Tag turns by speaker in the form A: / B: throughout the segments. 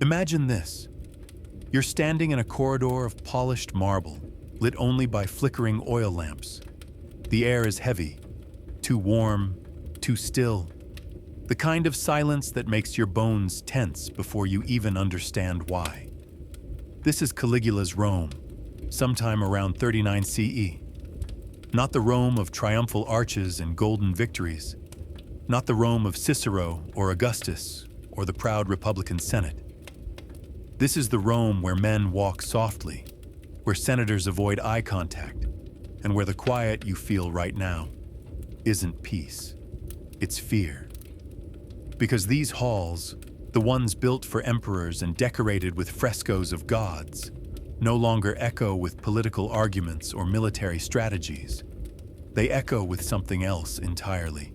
A: Imagine this. You're standing in a corridor of polished marble, lit only by flickering oil lamps. The air is heavy, too warm, too still. The kind of silence that makes your bones tense before you even understand why. This is Caligula's Rome, sometime around 39 CE. Not the Rome of triumphal arches and golden victories. Not the Rome of Cicero or Augustus or the proud Republican Senate. This is the Rome where men walk softly, where senators avoid eye contact, and where the quiet you feel right now isn't peace, it's fear. Because these halls, the ones built for emperors and decorated with frescoes of gods, no longer echo with political arguments or military strategies. They echo with something else entirely.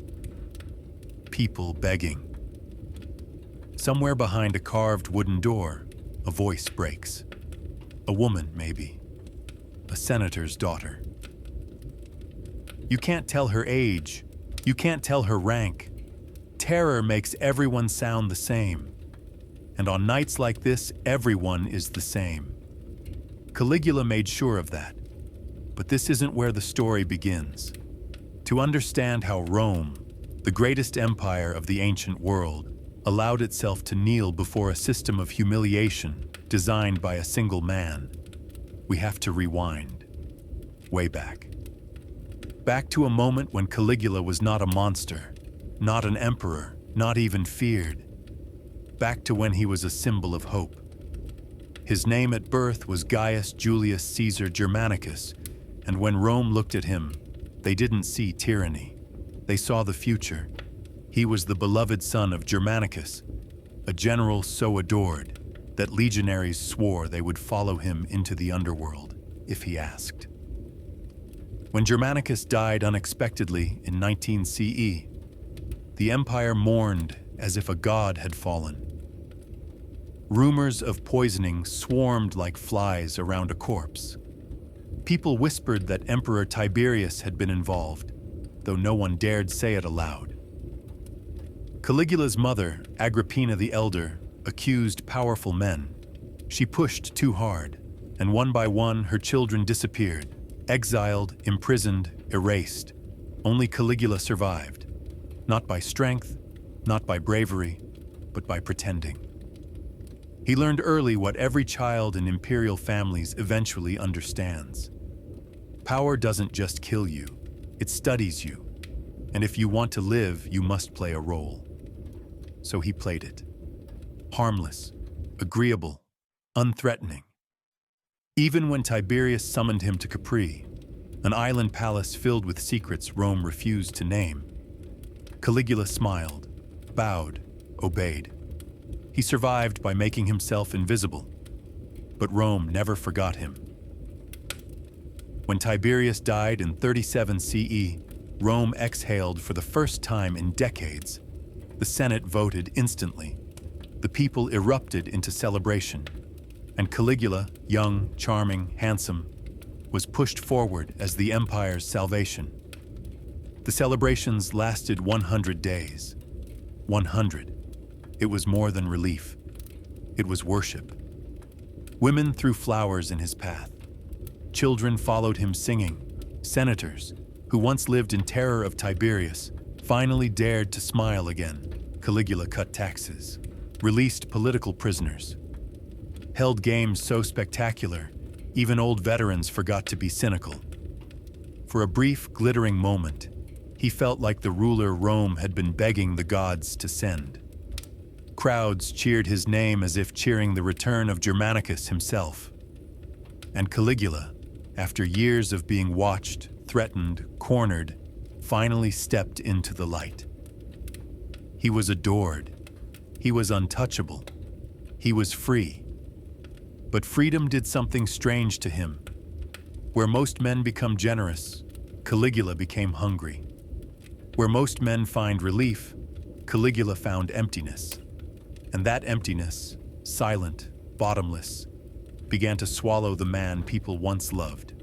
A: People begging. Somewhere behind a carved wooden door, a voice breaks. A woman, maybe. A senator's daughter. You can't tell her age. You can't tell her rank. Terror makes everyone sound the same. And on nights like this, everyone is the same. Caligula made sure of that. But this isn't where the story begins. To understand how Rome, the greatest empire of the ancient world, allowed itself to kneel before a system of humiliation designed by a single man, we have to rewind. Way back. Back to a moment when Caligula was not a monster, not an emperor, not even feared. Back to when he was a symbol of hope. His name at birth was Gaius Julius Caesar Germanicus, and when Rome looked at him, they didn't see tyranny. They saw the future. He was the beloved son of Germanicus, a general so adored that legionaries swore they would follow him into the underworld if he asked. When Germanicus died unexpectedly in 19 CE, the empire mourned as if a god had fallen. Rumors of poisoning swarmed like flies around a corpse. People whispered that Emperor Tiberius had been involved, though no one dared say it aloud. Caligula's mother, Agrippina the Elder, accused powerful men. She pushed too hard, and one by one her children disappeared, exiled, imprisoned, erased. Only Caligula survived, not by strength, not by bravery, but by pretending. He learned early what every child in imperial families eventually understands. Power doesn't just kill you, it studies you. And if you want to live, you must play a role. So he played it. Harmless, agreeable, unthreatening. Even when Tiberius summoned him to Capri, an island palace filled with secrets Rome refused to name, Caligula smiled, bowed, obeyed. He survived by making himself invisible, but Rome never forgot him. When Tiberius died in 37 CE, Rome exhaled for the first time in decades. The Senate voted instantly. The people erupted into celebration, and Caligula, young, charming, handsome, was pushed forward as the empire's salvation. The celebrations lasted 100 days. 100. It was more than relief. It was worship. Women threw flowers in his path. Children followed him singing. Senators, who once lived in terror of Tiberius, finally dared to smile again. Caligula cut taxes, released political prisoners, held games so spectacular, even old veterans forgot to be cynical. For a brief, glittering moment, he felt like the ruler Rome had been begging the gods to send. Crowds cheered his name as if cheering the return of Germanicus himself. And Caligula, after years of being watched, threatened, cornered, finally stepped into the light. He was adored. He was untouchable. He was free. But freedom did something strange to him. Where most men become generous, Caligula became hungry. Where most men find relief, Caligula found emptiness. And that emptiness, silent, bottomless, began to swallow the man people once loved.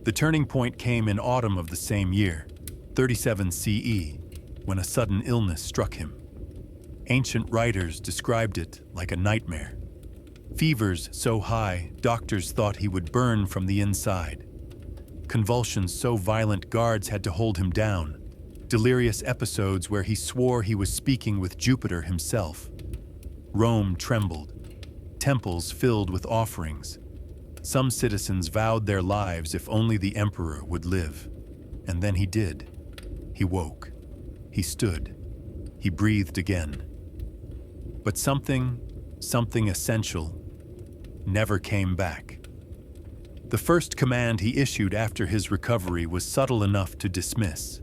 A: The turning point came in autumn of the same year, 37 CE, when a sudden illness struck him. Ancient writers described it like a nightmare. Fevers so high, doctors thought he would burn from the inside. Convulsions so violent, guards had to hold him down. Delirious episodes where he swore he was speaking with Jupiter himself. Rome trembled. Temples filled with offerings. Some citizens vowed their lives if only the emperor would live. And then he did. He woke. He stood. He breathed again. But something essential never came back. The first command he issued after his recovery was subtle enough to dismiss.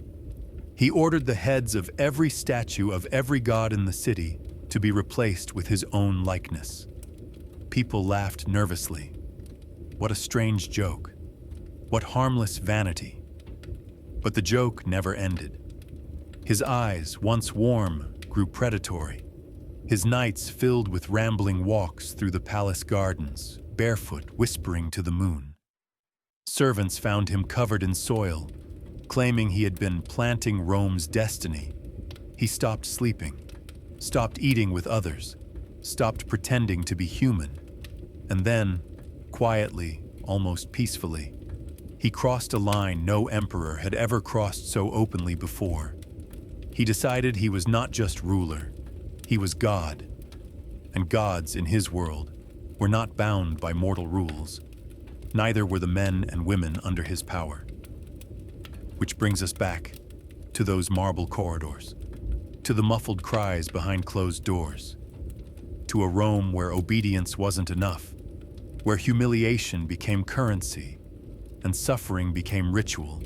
A: He ordered the heads of every statue of every god in the city to be replaced with his own likeness. People laughed nervously. What a strange joke. What harmless vanity. But the joke never ended. His eyes, once warm, grew predatory. His nights filled with rambling walks through the palace gardens, barefoot, whispering to the moon. Servants found him covered in soil, claiming he had been planting Rome's destiny. He stopped sleeping, stopped eating with others, stopped pretending to be human. And then, quietly, almost peacefully, he crossed a line no emperor had ever crossed so openly before. He decided he was not just ruler, he was God. And gods, in his world, were not bound by mortal rules. Neither were the men and women under his power. Which brings us back to those marble corridors, to the muffled cries behind closed doors, to a Rome where obedience wasn't enough, where humiliation became currency, and suffering became ritual,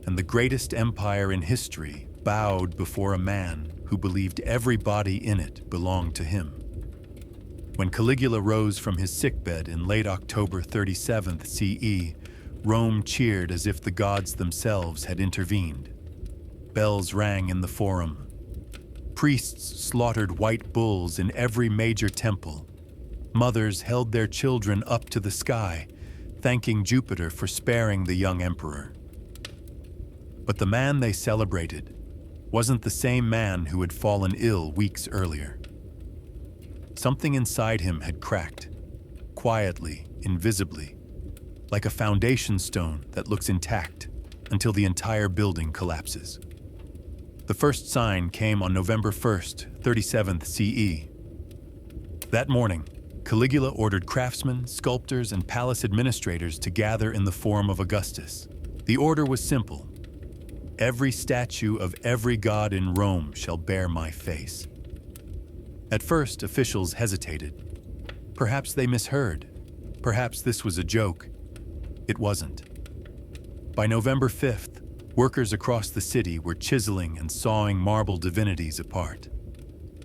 A: and the greatest empire in history bowed before a man who believed every body in it belonged to him. When Caligula rose from his sickbed in late October 37th CE, Rome cheered as if the gods themselves had intervened. Bells rang in the Forum. Priests slaughtered white bulls in every major temple. Mothers held their children up to the sky, thanking Jupiter for sparing the young emperor. But the man they celebrated wasn't the same man who had fallen ill weeks earlier. Something inside him had cracked, quietly, invisibly, like a foundation stone that looks intact until the entire building collapses. The first sign came on November 1st, 37th CE. That morning, Caligula ordered craftsmen, sculptors, and palace administrators to gather in the Forum of Augustus. The order was simple. Every statue of every god in Rome shall bear my face. At first, officials hesitated. Perhaps they misheard. Perhaps this was a joke. It wasn't. By November 5th, workers across the city were chiseling and sawing marble divinities apart,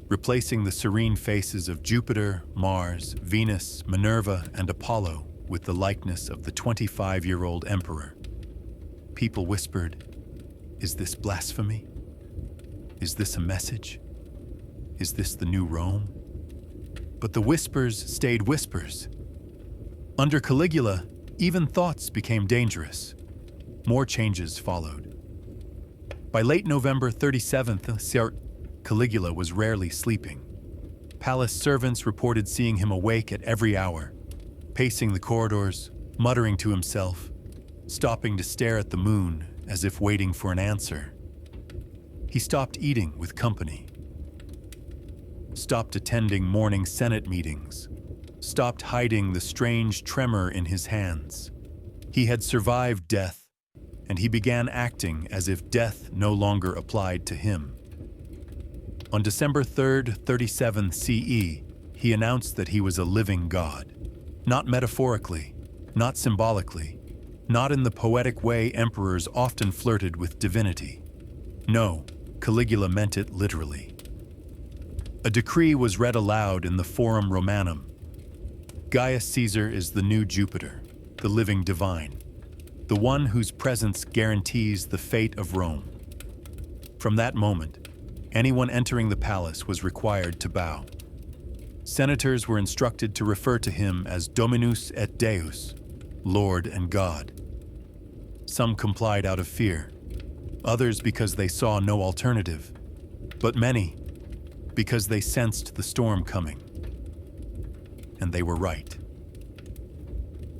A: replacing the serene faces of Jupiter, Mars, Venus, Minerva, and Apollo with the likeness of the 25-year-old emperor. People whispered, "Is this blasphemy? Is this a message? Is this the new Rome?" But the whispers stayed whispers. Under Caligula, even thoughts became dangerous. More changes followed. By late November 37th, Caligula was rarely sleeping. Palace servants reported seeing him awake at every hour, pacing the corridors, muttering to himself, stopping to stare at the moon as if waiting for an answer. He stopped eating with company, stopped attending morning Senate meetings, stopped hiding the strange tremor in his hands. He had survived death, and he began acting as if death no longer applied to him. On December 3rd, 37 CE, he announced that he was a living god. Not metaphorically, not symbolically, not in the poetic way emperors often flirted with divinity. No, Caligula meant it literally. A decree was read aloud in the Forum Romanum. Gaius Caesar is the new Jupiter, the living divine, the one whose presence guarantees the fate of Rome. From that moment, anyone entering the palace was required to bow. Senators were instructed to refer to him as Dominus et Deus, Lord and God. Some complied out of fear, others because they saw no alternative, but many because they sensed the storm coming. And they were right.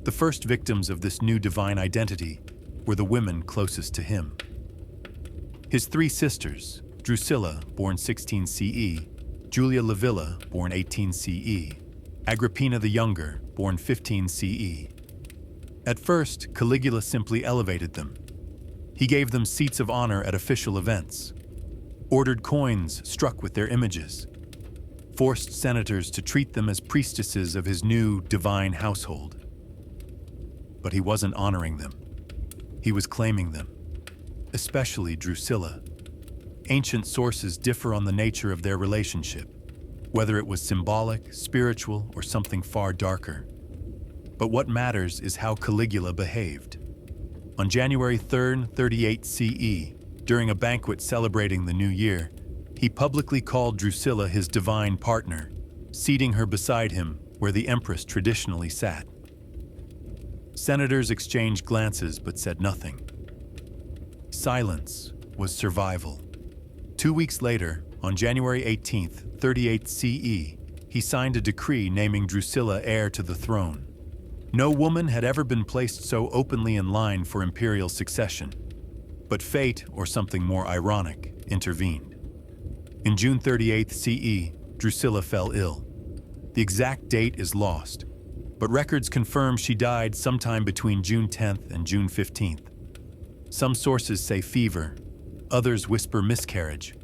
A: The first victims of this new divine identity were the women closest to him. His three sisters, Drusilla, born 16 CE, Julia Livilla, born 18 CE, Agrippina the Younger, born 15 CE. At first, Caligula simply elevated them. He gave them seats of honor at official events, ordered coins struck with their images, forced senators to treat them as priestesses of his new divine household. But he wasn't honoring them. He was claiming them, especially Drusilla. Ancient sources differ on the nature of their relationship, whether it was symbolic, spiritual, or something far darker. But what matters is how Caligula behaved. On January 3rd, 38 CE, during a banquet celebrating the new year, he publicly called Drusilla his divine partner, seating her beside him where the empress traditionally sat. Senators exchanged glances but said nothing. Silence was survival. 2 weeks later, on January 18th, 38 CE, he signed a decree naming Drusilla heir to the throne. No woman had ever been placed so openly in line for imperial succession. But fate, or something more ironic, intervened. In June 38 CE, Drusilla fell ill. The exact date is lost, but records confirm she died sometime between June 10th and June 15th. Some sources say fever, others whisper miscarriage.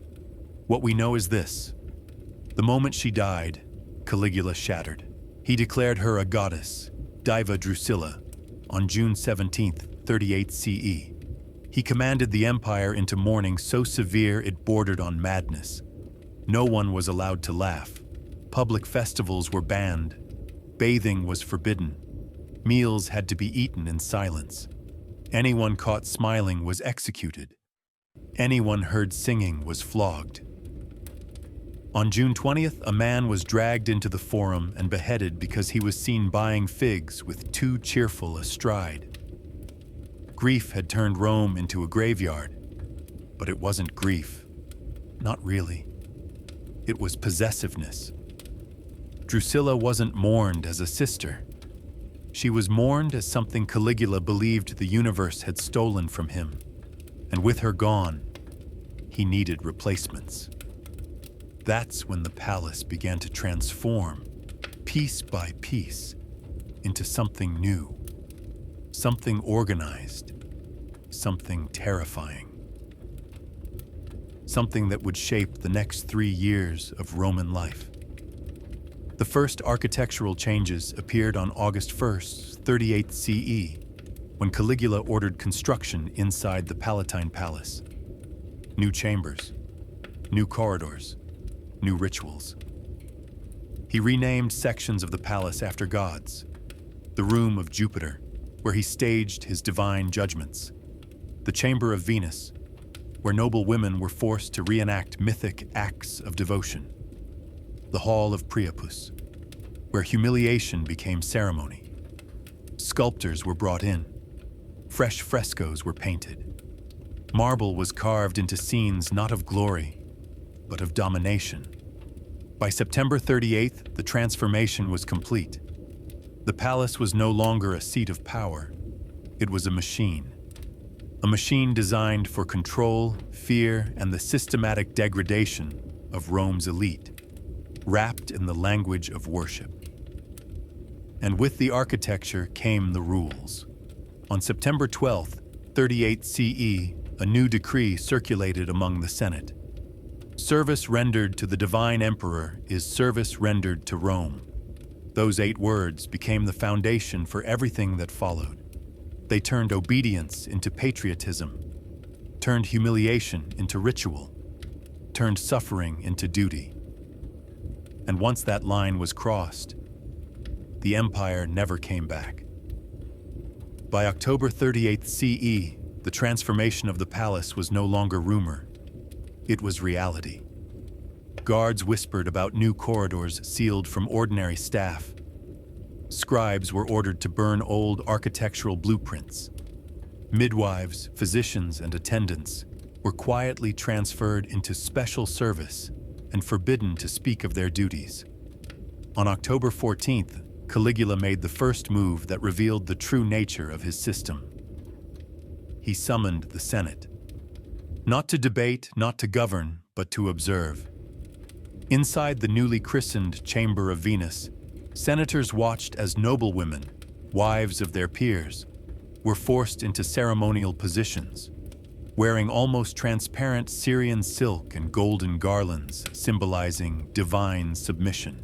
A: What we know is this: the moment she died, Caligula shattered. He declared her a goddess, Diva Drusilla, on June 17th, 38 CE. He commanded the empire into mourning so severe it bordered on madness. No one was allowed to laugh. Public festivals were banned. Bathing was forbidden. Meals had to be eaten in silence. Anyone caught smiling was executed. Anyone heard singing was flogged. On June 20th, a man was dragged into the forum and beheaded because he was seen buying figs with too cheerful a stride. Grief had turned Rome into a graveyard, but it wasn't grief. Not really. It was possessiveness. Drusilla wasn't mourned as a sister. She was mourned as something Caligula believed the universe had stolen from him, and with her gone, he needed replacements. That's when the palace began to transform, piece by piece, into something new, something organized, something terrifying. Something that would shape the next 3 years of Roman life. The first architectural changes appeared on August 1st, 38 CE, when Caligula ordered construction inside the Palatine Palace. New chambers, new corridors, new rituals. He renamed sections of the palace after gods. The Room of Jupiter, where he staged his divine judgments. The Chamber of Venus, where noble women were forced to reenact mythic acts of devotion. The Hall of Priapus, where humiliation became ceremony. Sculptors were brought in. Fresh frescoes were painted. Marble was carved into scenes not of glory, but of domination. By September 38th, the transformation was complete. The palace was no longer a seat of power. It was a machine. A machine designed for control, fear, and the systematic degradation of Rome's elite, wrapped in the language of worship. And with the architecture came the rules. On September 12th, 38 CE, a new decree circulated among the Senate. Service rendered to the divine emperor is service rendered to Rome. Those 8 words became the foundation for everything that followed. They turned obedience into patriotism, turned humiliation into ritual, turned suffering into duty. And once that line was crossed, the empire never came back. By October 38th CE, the transformation of the palace was no longer rumor. It was reality. Guards whispered about new corridors sealed from ordinary staff. Scribes were ordered to burn old architectural blueprints. Midwives, physicians, and attendants were quietly transferred into special service and forbidden to speak of their duties. On October 14th, Caligula made the first move that revealed the true nature of his system. He summoned the Senate. Not to debate, not to govern, but to observe. Inside the newly christened Chamber of Venus, senators watched as noblewomen, wives of their peers, were forced into ceremonial positions, wearing almost transparent Syrian silk and golden garlands symbolizing divine submission.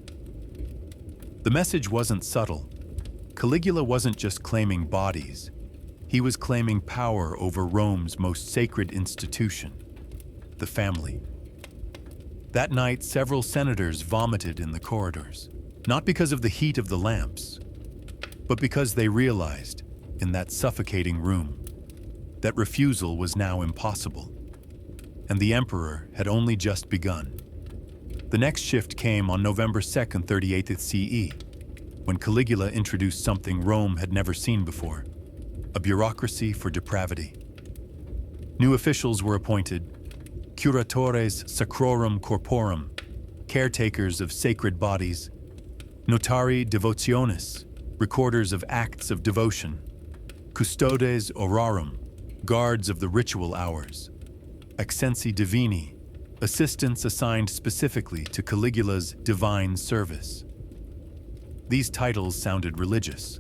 A: The message wasn't subtle. Caligula wasn't just claiming bodies. He was claiming power over Rome's most sacred institution, the family. That night, several senators vomited in the corridors, not because of the heat of the lamps, but because they realized, in that suffocating room, that refusal was now impossible, and the emperor had only just begun. The next shift came on November 2nd, 38th CE, when Caligula introduced something Rome had never seen before: a bureaucracy for depravity. New officials were appointed: curatores sacrorum corporum, caretakers of sacred bodies; notari devotionis, recorders of acts of devotion; custodes orarum, guards of the ritual hours; accensi divini, assistants assigned specifically to Caligula's divine service. These titles sounded religious,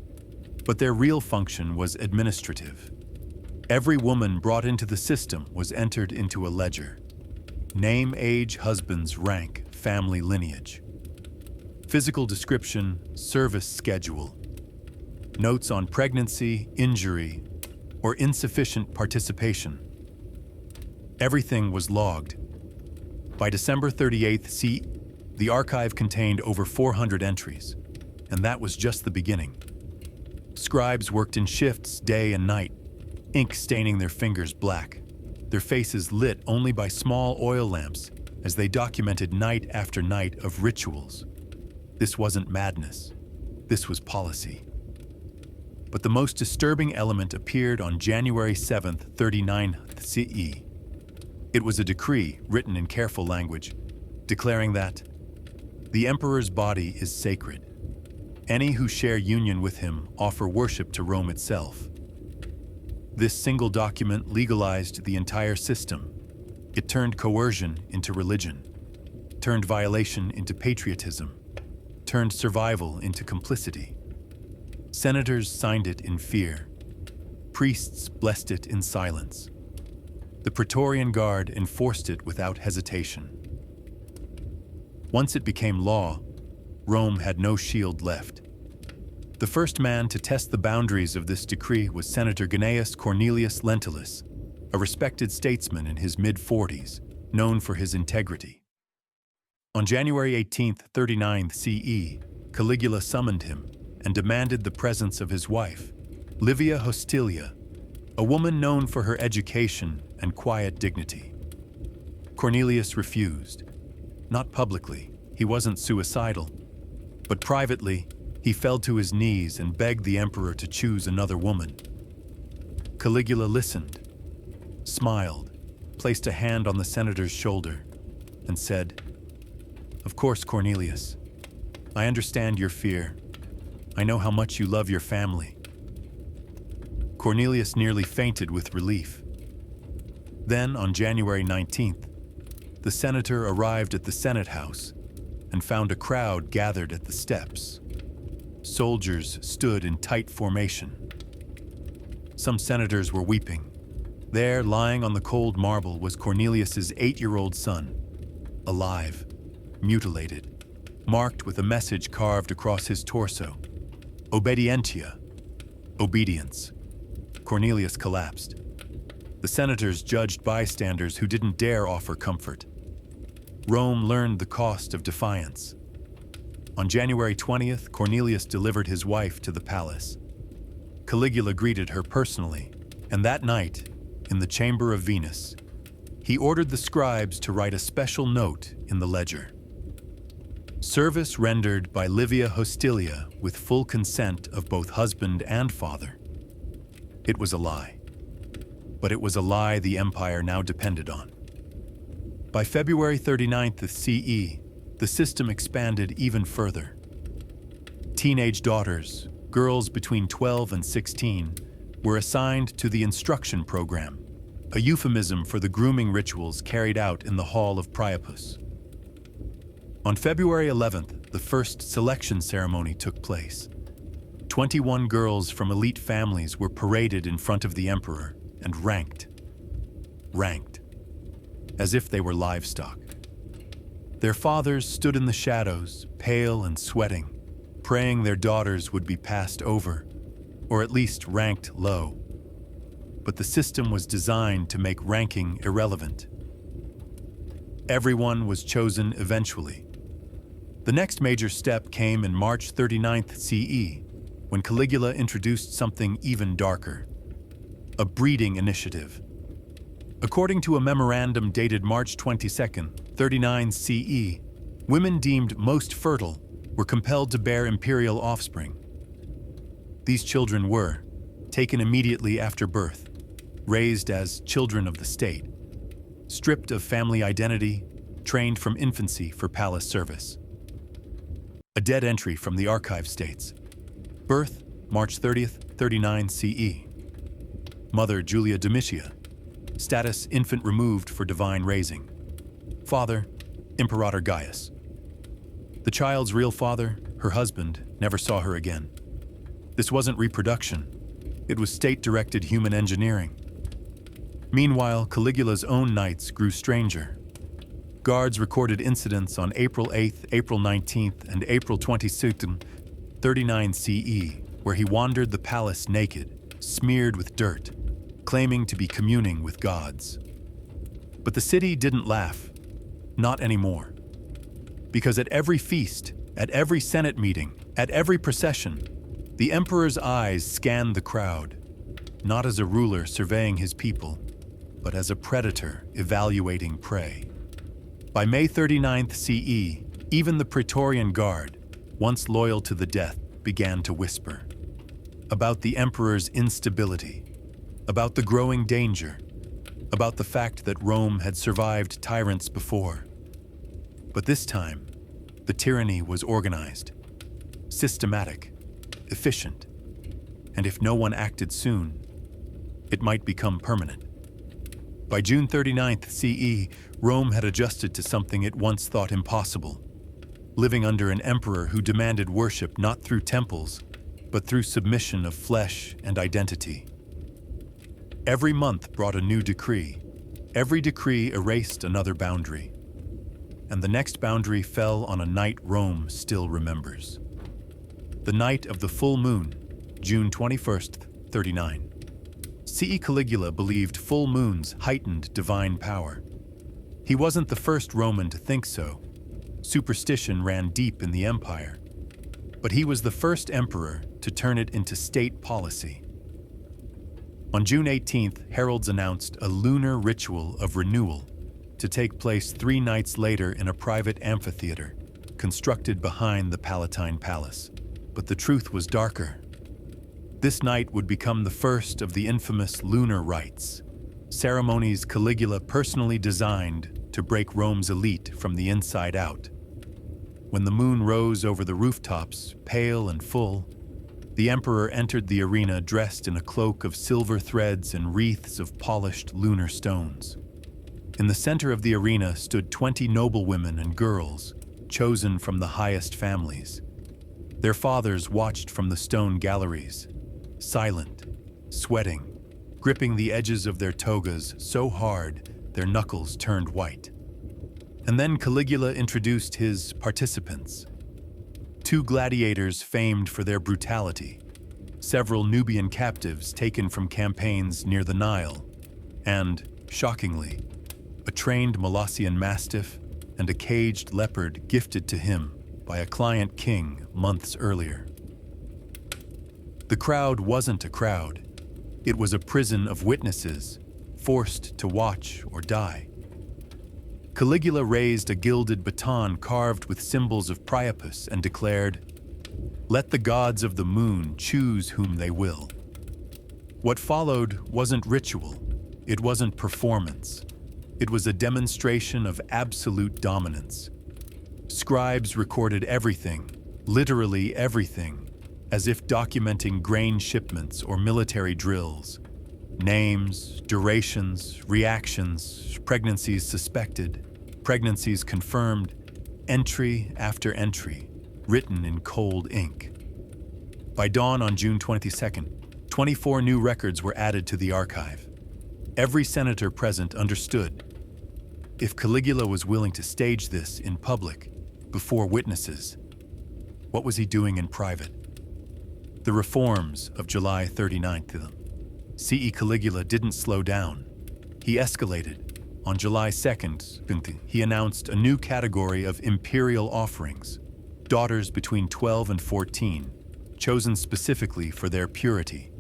A: but their real function was administrative. Every woman brought into the system was entered into a ledger: name, age, husband's rank, family lineage; physical description, service schedule; notes on pregnancy, injury, or insufficient participation. Everything was logged. By December 38th CE, the archive contained over 400 entries, and that was just the beginning. Scribes worked in shifts day and night, ink staining their fingers black, their faces lit only by small oil lamps as they documented night after night of rituals. This wasn't madness. This was policy. But the most disturbing element appeared on January 7th, 39 CE. It was a decree written in careful language, declaring that the emperor's body is sacred. Any who share union with him offer worship to Rome itself. This single document legalized the entire system. It turned coercion into religion, turned violation into patriotism, turned survival into complicity. Senators signed it in fear. Priests blessed it in silence. The Praetorian Guard enforced it without hesitation. Once it became law, Rome had no shield left. The first man to test the boundaries of this decree was Senator Gnaeus Cornelius Lentulus, a respected statesman in his mid-40s, known for his integrity. On January 18, 39 CE, Caligula summoned him and demanded the presence of his wife, Livia Hostilia, a woman known for her education and quiet dignity. Cornelius refused. Not publicly, he wasn't suicidal, but privately, he fell to his knees and begged the emperor to choose another woman. Caligula listened, smiled, placed a hand on the senator's shoulder, and said, "Of course, Cornelius, I understand your fear. I know how much you love your family." Cornelius nearly fainted with relief. Then, on January 19th, the senator arrived at the Senate House and found a crowd gathered at the steps. Soldiers stood in tight formation. Some senators were weeping. There, lying on the cold marble, was Cornelius's 8-year-old son, alive, mutilated, marked with a message carved across his torso: Obedientia, obedience. Cornelius collapsed. The senators judged bystanders who didn't dare offer comfort. Rome learned the cost of defiance. On January 20th, Cornelius delivered his wife to the palace. Caligula greeted her personally, and that night, in the Chamber of Venus, he ordered the scribes to write a special note in the ledger: service rendered by Livia Hostilia with full consent of both husband and father. It was a lie, but it was a lie the empire now depended on. By February 39th CE, the system expanded even further. Teenage daughters, girls between 12 and 16, were assigned to the instruction program, a euphemism for the grooming rituals carried out in the Hall of Priapus. On February 11th, the first selection ceremony took place. 21 girls from elite families were paraded in front of the emperor and ranked, as if they were livestock. Their fathers stood in the shadows, pale and sweating, praying their daughters would be passed over, or at least ranked low. But the system was designed to make ranking irrelevant. Everyone was chosen eventually. The next major step came in March 39th CE, when Caligula introduced something even darker: a breeding initiative. According to a memorandum dated March 22nd, 39 CE, women deemed most fertile were compelled to bear imperial offspring. These children were taken immediately after birth, raised as children of the state, stripped of family identity, trained from infancy for palace service. A dead entry from the archive states: birth, March 30th, 39 CE. Mother, Julia Domitia. Status, infant removed for divine raising. Father, Imperator Gaius. The child's real father, her husband, never saw her again. This wasn't reproduction. It was state-directed human engineering. Meanwhile, Caligula's own nights grew stranger. Guards recorded incidents on April 8th, April 19th, and April 22nd, 39 CE, where he wandered the palace naked, smeared with dirt, claiming to be communing with gods. But the city didn't laugh. Not anymore. Because at every feast, at every Senate meeting, at every procession, the emperor's eyes scanned the crowd, not as a ruler surveying his people, but as a predator evaluating prey. By May 39th CE, even the Praetorian Guard, once loyal to the death, began to whisper about the emperor's instability, about the growing danger, about the fact that Rome had survived tyrants before. But this time, the tyranny was organized, systematic, efficient, and if no one acted soon, it might become permanent. By June 39th CE, Rome had adjusted to something it once thought impossible, living under an emperor who demanded worship not through temples, but through submission of flesh and identity. Every month brought a new decree. Every decree erased another boundary. And the next boundary fell on a night Rome still remembers. The night of the full moon, June 21st, 39. CE Caligula believed full moons heightened divine power. He wasn't the first Roman to think so. Superstition ran deep in the empire. But he was the first emperor to turn it into state policy. On June 18th, heralds announced a lunar ritual of renewal to take place 3 nights later in a private amphitheater constructed behind the Palatine Palace. But the truth was darker. This night would become the first of the infamous lunar rites, ceremonies Caligula personally designed to break Rome's elite from the inside out. When the moon rose over the rooftops, pale and full, the emperor entered the arena dressed in a cloak of silver threads and wreaths of polished lunar stones. In the center of the arena stood 20 noblewomen and girls, chosen from the highest families. Their fathers watched from the stone galleries, silent, sweating, gripping the edges of their togas so hard their knuckles turned white. And then Caligula introduced his participants. 2 gladiators famed for their brutality, several Nubian captives taken from campaigns near the Nile, and, shockingly, a trained Molossian mastiff and a caged leopard gifted to him by a client king months earlier. The crowd wasn't a crowd. It was a prison of witnesses, forced to watch or die. Caligula raised a gilded baton carved with symbols of Priapus and declared, "Let the gods of the moon choose whom they will." What followed wasn't ritual. It wasn't performance. It was a demonstration of absolute dominance. Scribes recorded everything, literally everything, as if documenting grain shipments or military drills. Names, durations, reactions, pregnancies suspected, pregnancies confirmed, entry after entry, written in cold ink. By dawn on June 22nd, 24 new records were added to the archive. Every senator present understood. If Caligula was willing to stage this in public, before witnesses, what was he doing in private? The reforms of July 39th CE Caligula didn't slow down. He escalated. On July 2nd, he announced a new category of imperial offerings, daughters between 12 and 14, chosen specifically for their purity.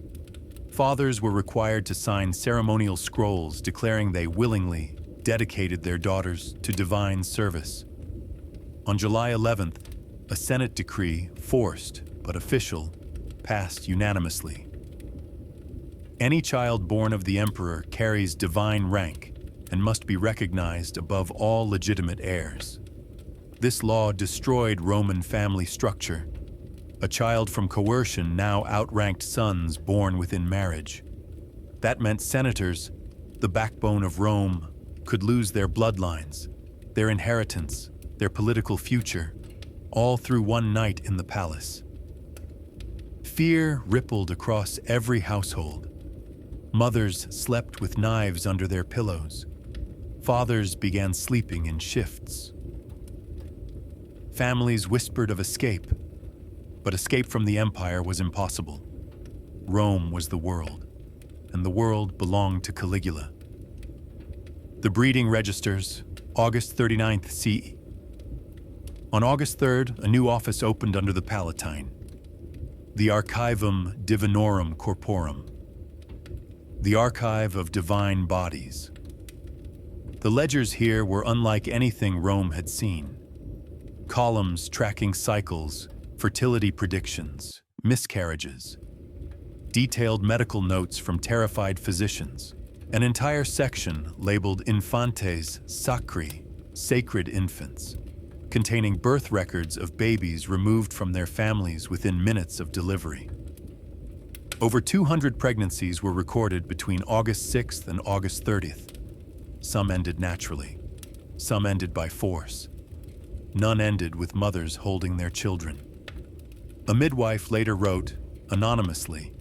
A: Fathers were required to sign ceremonial scrolls declaring they willingly dedicated their daughters to divine service. On July 11th, a Senate decree, forced but official, passed unanimously. Any child born of the emperor carries divine rank and must be recognized above all legitimate heirs. This law destroyed Roman family structure. A child from coercion now outranked sons born within marriage. That meant senators, the backbone of Rome, could lose their bloodlines, their inheritance, their political future, all through one night in the palace. Fear rippled across every household. Mothers slept with knives under their pillows. Fathers began sleeping in shifts. Families whispered of escape, but escape from the empire was impossible. Rome was the world, and the world belonged to Caligula. The breeding registers, August 39th CE. On August 3rd, a new office opened under the Palatine, the Archivum Divinorum Corporum, the Archive of Divine Bodies. The ledgers here were unlike anything Rome had seen. Columns tracking cycles, fertility predictions, miscarriages, detailed medical notes from terrified physicians, an entire section labeled Infantes Sacri, sacred infants, containing birth records of babies removed from their families within minutes of delivery. Over 200 pregnancies were recorded between August 6th and August 30th. Some ended naturally, some ended by force. None ended with mothers holding their children. A midwife later wrote, anonymously,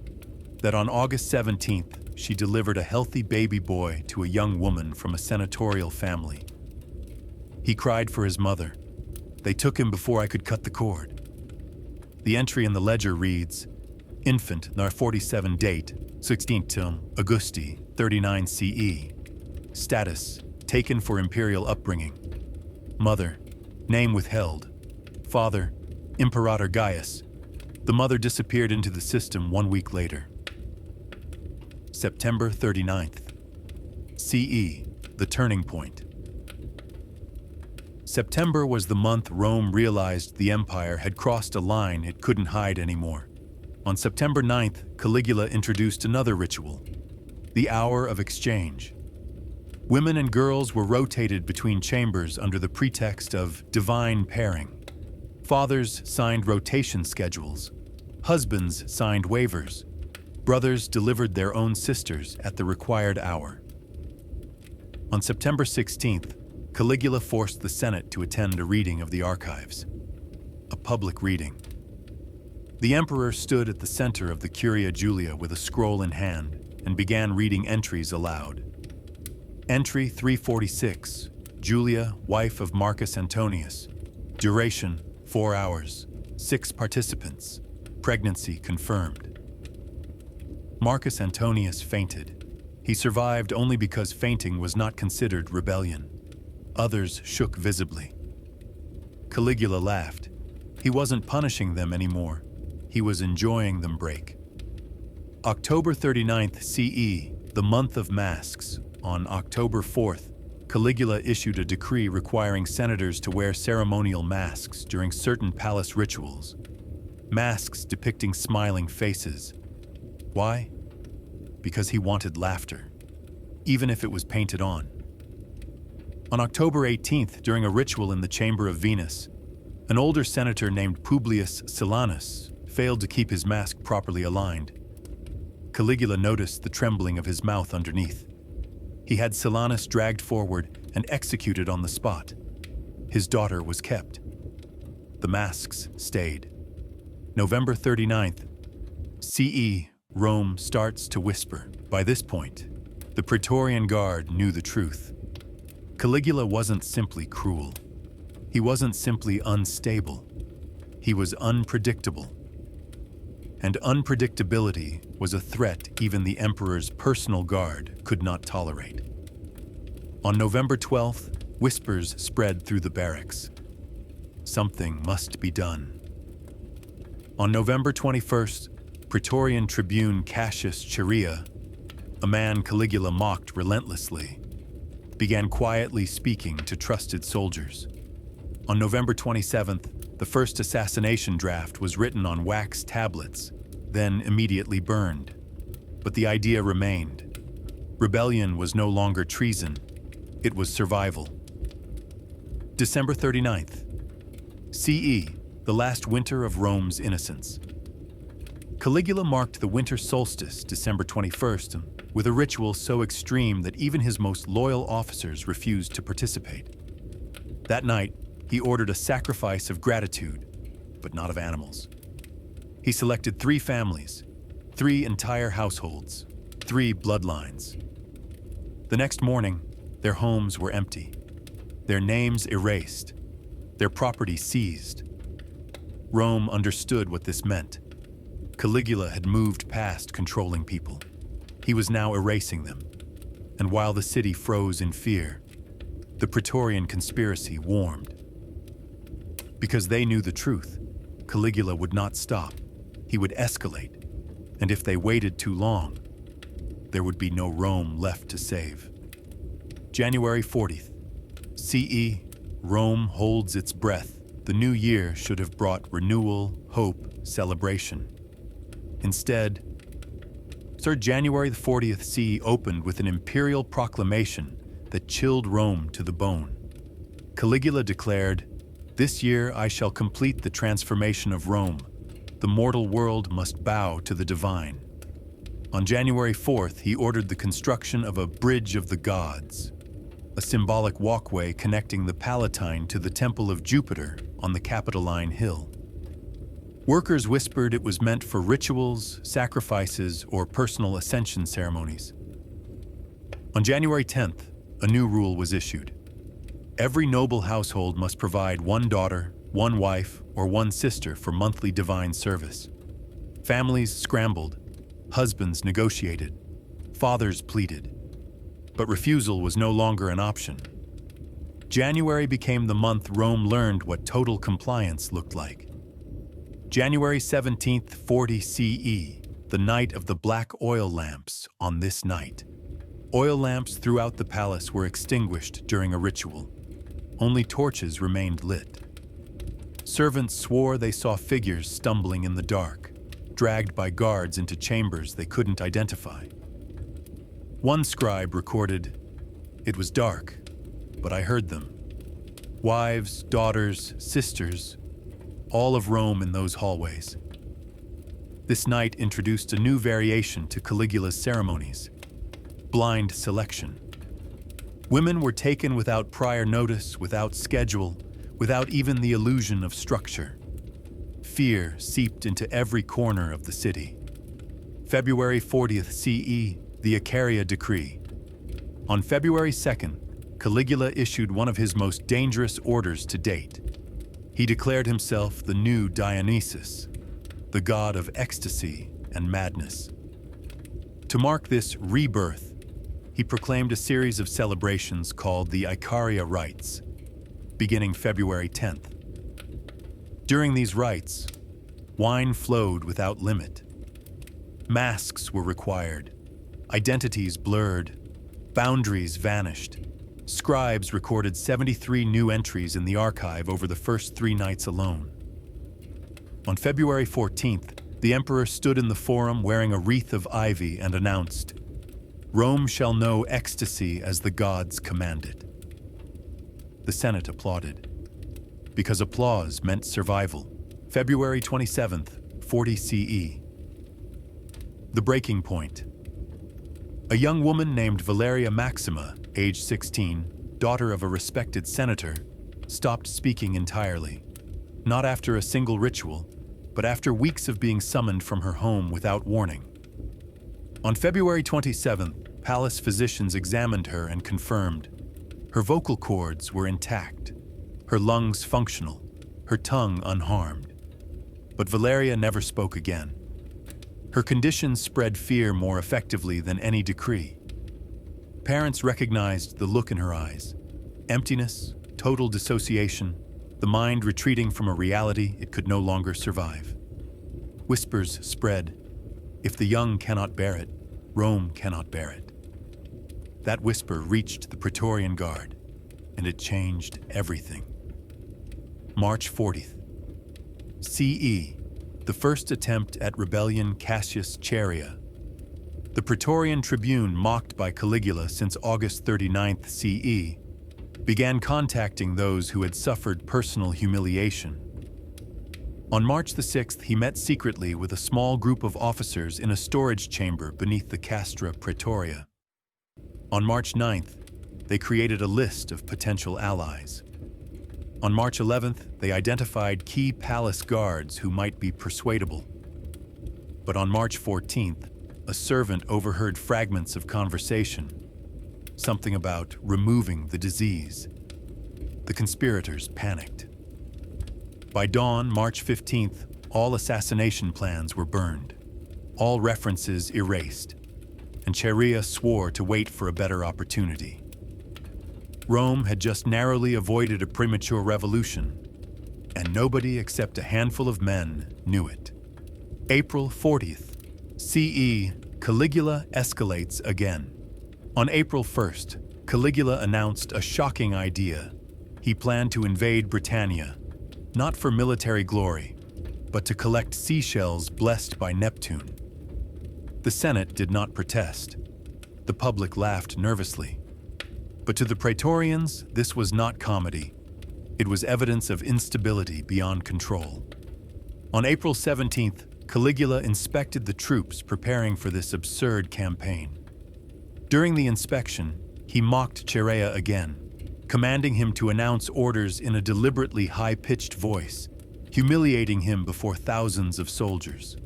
A: that on August 17th, she delivered a healthy baby boy to a young woman from a senatorial family. He cried for his mother. They took him before I could cut the cord. The entry in the ledger reads, Infant, nar 47 date, 16th Augusti, 39 CE. Status, taken for imperial upbringing. Mother, name withheld. Father, Imperator Gaius. The mother disappeared into the system 1 week later. September 39th. CE, the turning point. September was the month Rome realized the empire had crossed a line it couldn't hide anymore. On September 9th, Caligula introduced another ritual, the hour of exchange. Women and girls were rotated between chambers under the pretext of divine pairing. Fathers signed rotation schedules. Husbands signed waivers. Brothers delivered their own sisters at the required hour. On September 16th, Caligula forced the Senate to attend a reading of the archives. A public reading. The emperor stood at the center of the Curia Julia with a scroll in hand and began reading entries aloud. Entry 346, Julia, wife of Marcus Antonius. Duration, 4 hours. 6 participants. Pregnancy confirmed. Marcus Antonius fainted. He survived only because fainting was not considered rebellion. Others shook visibly. Caligula laughed. He wasn't punishing them anymore. He was enjoying them break. October 39th CE, the month of masks. On October 4th, Caligula issued a decree requiring senators to wear ceremonial masks during certain palace rituals. Masks depicting smiling faces. Why? Because he wanted laughter, even if it was painted on. On October 18th, during a ritual in the chamber of Venus, an older senator named Publius Silanus failed to keep his mask properly aligned. Caligula noticed the trembling of his mouth underneath. He had Silanus dragged forward and executed on the spot. His daughter was kept. The masks stayed. November 39th, CE, Rome starts to whisper. By this point, the Praetorian Guard knew the truth. Caligula wasn't simply cruel. He wasn't simply unstable. He was unpredictable. And unpredictability was a threat even the emperor's personal guard could not tolerate. On November 12th, whispers spread through the barracks. Something must be done. On November 21st, Praetorian Tribune Cassius Chaerea, a man Caligula mocked relentlessly, began quietly speaking to trusted soldiers. On November 27th, the first assassination draft was written on wax tablets, then immediately burned. But the idea remained. Rebellion was no longer treason, it was survival. December 39th, CE, the last winter of Rome's innocence. Caligula marked the winter solstice, December 21st, with a ritual so extreme that even his most loyal officers refused to participate. That night, he ordered a sacrifice of gratitude, but not of animals. He selected 3 families, 3 entire households, 3 bloodlines. The next morning, their homes were empty, their names erased, their property seized. Rome understood what this meant. Caligula had moved past controlling people. He was now erasing them. And while the city froze in fear, the Praetorian conspiracy warmed. Because they knew the truth, Caligula would not stop. He would escalate. And if they waited too long, there would be no Rome left to save. January 40th, CE, Rome holds its breath. The new year should have brought renewal, hope, celebration. Instead, January the 40th CE opened with an imperial proclamation that chilled Rome to the bone. Caligula declared, "This year I shall complete the transformation of Rome. The mortal world must bow to the divine." On January 4th, he ordered the construction of a Bridge of the Gods, a symbolic walkway connecting the Palatine to the Temple of Jupiter on the Capitoline Hill. Workers whispered it was meant for rituals, sacrifices, or personal ascension ceremonies. On January 10th, a new rule was issued. Every noble household must provide 1 daughter, 1 wife, or 1 sister for monthly divine service. Families scrambled, husbands negotiated, fathers pleaded. But refusal was no longer an option. January became the month Rome learned what total compliance looked like. January 17th, 40 CE, the night of the black oil lamps. On this night, oil lamps throughout the palace were extinguished during a ritual. Only torches remained lit. Servants swore they saw figures stumbling in the dark, dragged by guards into chambers they couldn't identify. One scribe recorded, "It was dark, but I heard them. Wives, daughters, sisters, all of Rome in those hallways." This night introduced a new variation to Caligula's ceremonies: blind selection. Women were taken without prior notice, without schedule, without even the illusion of structure. Fear seeped into every corner of the city. February 40th CE, the Accaria Decree. On February 2nd, Caligula issued one of his most dangerous orders to date. He declared himself the new Dionysus, the god of ecstasy and madness. To mark this rebirth, he proclaimed a series of celebrations called the Accaria rites, beginning February 10th. During these rites, wine flowed without limit. Masks were required, identities blurred, boundaries vanished. Scribes recorded 73 new entries in the archive over the first 3 nights alone. On February 14th, the emperor stood in the forum wearing a wreath of ivy and announced, "Rome shall know ecstasy as the gods commanded." the Senate applauded. Because applause meant survival. February 27th, 40 CE. The breaking point. A young woman named Valeria Maxima, age 16, daughter of a respected senator, stopped speaking entirely. Not after a single ritual, but after weeks of being summoned from her home without warning. On February 27th, palace physicians examined her and confirmed her vocal cords were intact, her lungs functional, her tongue unharmed. But Valeria never spoke again. Her condition spread fear more effectively than any decree. Parents recognized the look in her eyes: emptiness, total dissociation, the mind retreating from a reality it could no longer survive. Whispers spread: if the young cannot bear it, Rome cannot bear it. That whisper reached the Praetorian Guard, and it changed everything. March 40th. CE, the first attempt at rebellion. Cassius Chaerea. The Praetorian tribune, mocked by Caligula since August 39th CE, began contacting those who had suffered personal humiliation. On March the 6th, he met secretly with a small group of officers in a storage chamber beneath the Castra Praetoria. On March 9th, they created a list of potential allies. On March 11th, they identified key palace guards who might be persuadable. But on March 14th, a servant overheard fragments of conversation, something about removing the disease. The conspirators panicked. By dawn, March 15th, all assassination plans were burned, all references erased, and Chaerea swore to wait for a better opportunity. Rome had just narrowly avoided a premature revolution, and nobody except a handful of men knew it. April 40th, CE, Caligula escalates again. On April 1st, Caligula announced a shocking idea. He planned to invade Britannia, not for military glory, but to collect seashells blessed by Neptune. The Senate did not protest. The public laughed nervously. But to the Praetorians, this was not comedy. It was evidence of instability beyond control. On April 17th, Caligula inspected the troops preparing for this absurd campaign. During the inspection, he mocked Chaerea again, commanding him to announce orders in a deliberately high-pitched voice, humiliating him before thousands of soldiers.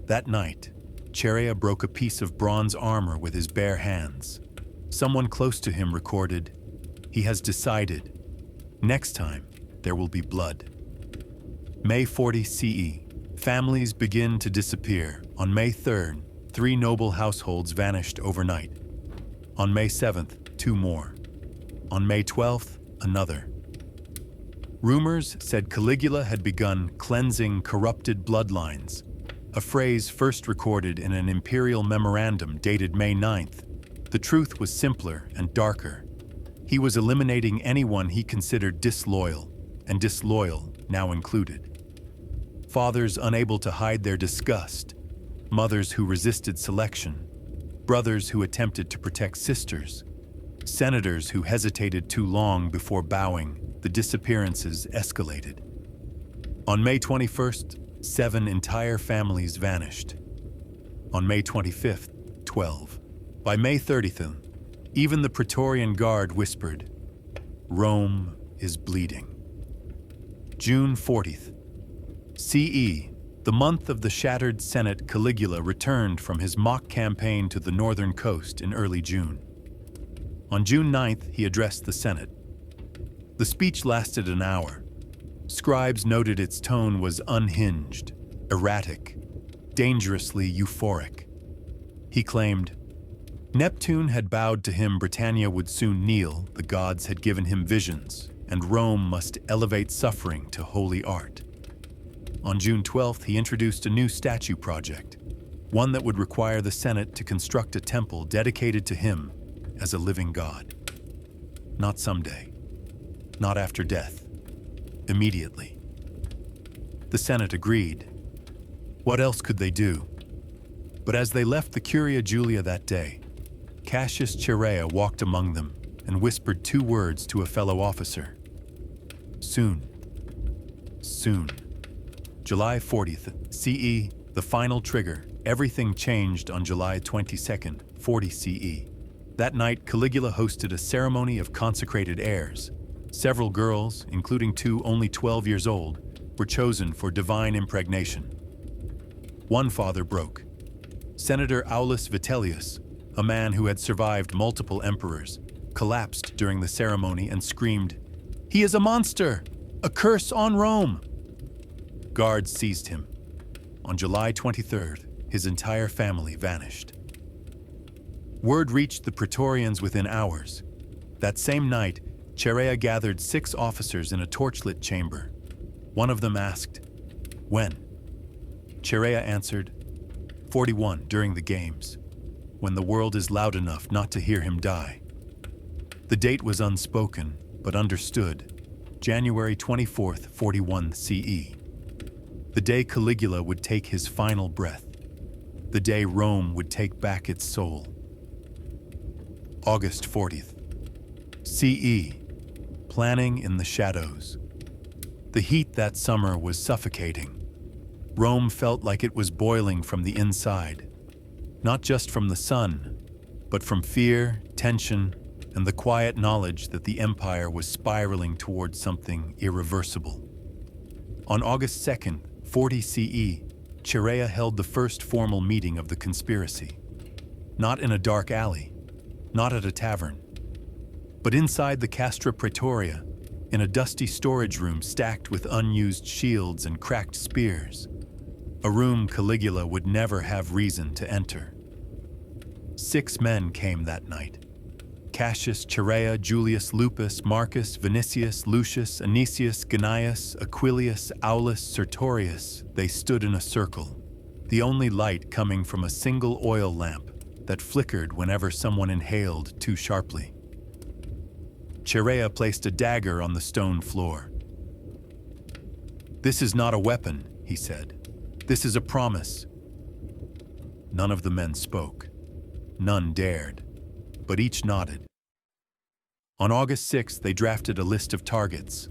A: That night, Chaerea broke a piece of bronze armor with his bare hands. Someone close to him recorded, "He has decided. Next time, there will be blood." May 40 CE. Families begin to disappear. On May 3rd, 3 noble households vanished overnight. On May 7th, 2 more. On May 12th, another. Rumors said Caligula had begun cleansing corrupted bloodlines, a phrase first recorded in an imperial memorandum dated May 9th. The truth was simpler and darker. He was eliminating anyone he considered disloyal, and disloyal now included. Fathers unable to hide their disgust, mothers who resisted selection, brothers who attempted to protect sisters, senators who hesitated too long before bowing. The disappearances escalated. On May 21st, 7 entire families vanished. On May 25th, 12. By May 30th, even the Praetorian Guard whispered, "Rome is bleeding." June 40th. CE, the month of the shattered Senate, Caligula returned from his mock campaign to the northern coast in early June. On June 9th, he addressed the Senate. The speech lasted an hour. Scribes noted its tone was unhinged, erratic, dangerously euphoric. He claimed, Neptune had bowed to him, Britannia would soon kneel, the gods had given him visions, and Rome must elevate suffering to holy art. On June 12th, he introduced a new statue project, one that would require the Senate to construct a temple dedicated to him as a living god. Not someday, not after death, immediately. The Senate agreed. What else could they do? But as they left the Curia Julia that day, Cassius Chaerea walked among them and whispered 2 words to a fellow officer. Soon. Soon. July 40th, CE, the final trigger. Everything changed on July 22nd, 40 CE. That night, Caligula hosted a ceremony of consecrated heirs. Several girls, including 2 only 12 years old, were chosen for divine impregnation. One father broke. Senator Aulus Vitellius, a man who had survived multiple emperors, collapsed during the ceremony and screamed, "He is a monster! A curse on Rome!" Guards seized him. On July 23rd, his entire family vanished. Word reached the Praetorians within hours. That same night, Chaerea gathered 6 officers in a torchlit chamber. One of them asked, "When?" Chaerea answered, 41 during the games, when the world is loud enough not to hear him die. The date was unspoken, but understood, January 24th, 41 CE. The day Caligula would take his final breath. The day Rome would take back its soul. August 40th, CE. Planning in the shadows. The heat that summer was suffocating. Rome felt like it was boiling from the inside, not just from the sun, but from fear, tension, and the quiet knowledge that the empire was spiraling towards something irreversible. On August 2nd, 40 CE, Chaerea held the first formal meeting of the conspiracy. Not in a dark alley, not at a tavern, but inside the Castra Praetoria, in a dusty storage room stacked with unused shields and cracked spears. A room Caligula would never have reason to enter. 6 men came that night. Cassius, Chaerea, Julius, Lupus, Marcus, Vinicius, Lucius, Anicius, Gnaeus, Aquilius, Aulus, Sertorius. They stood in a circle, the only light coming from a single oil lamp that flickered whenever someone inhaled too sharply. Chaerea placed a dagger on the stone floor. "This is not a weapon," he said. "This is a promise." None of the men spoke. None dared, but each nodded. On August 6th, they drafted a list of targets.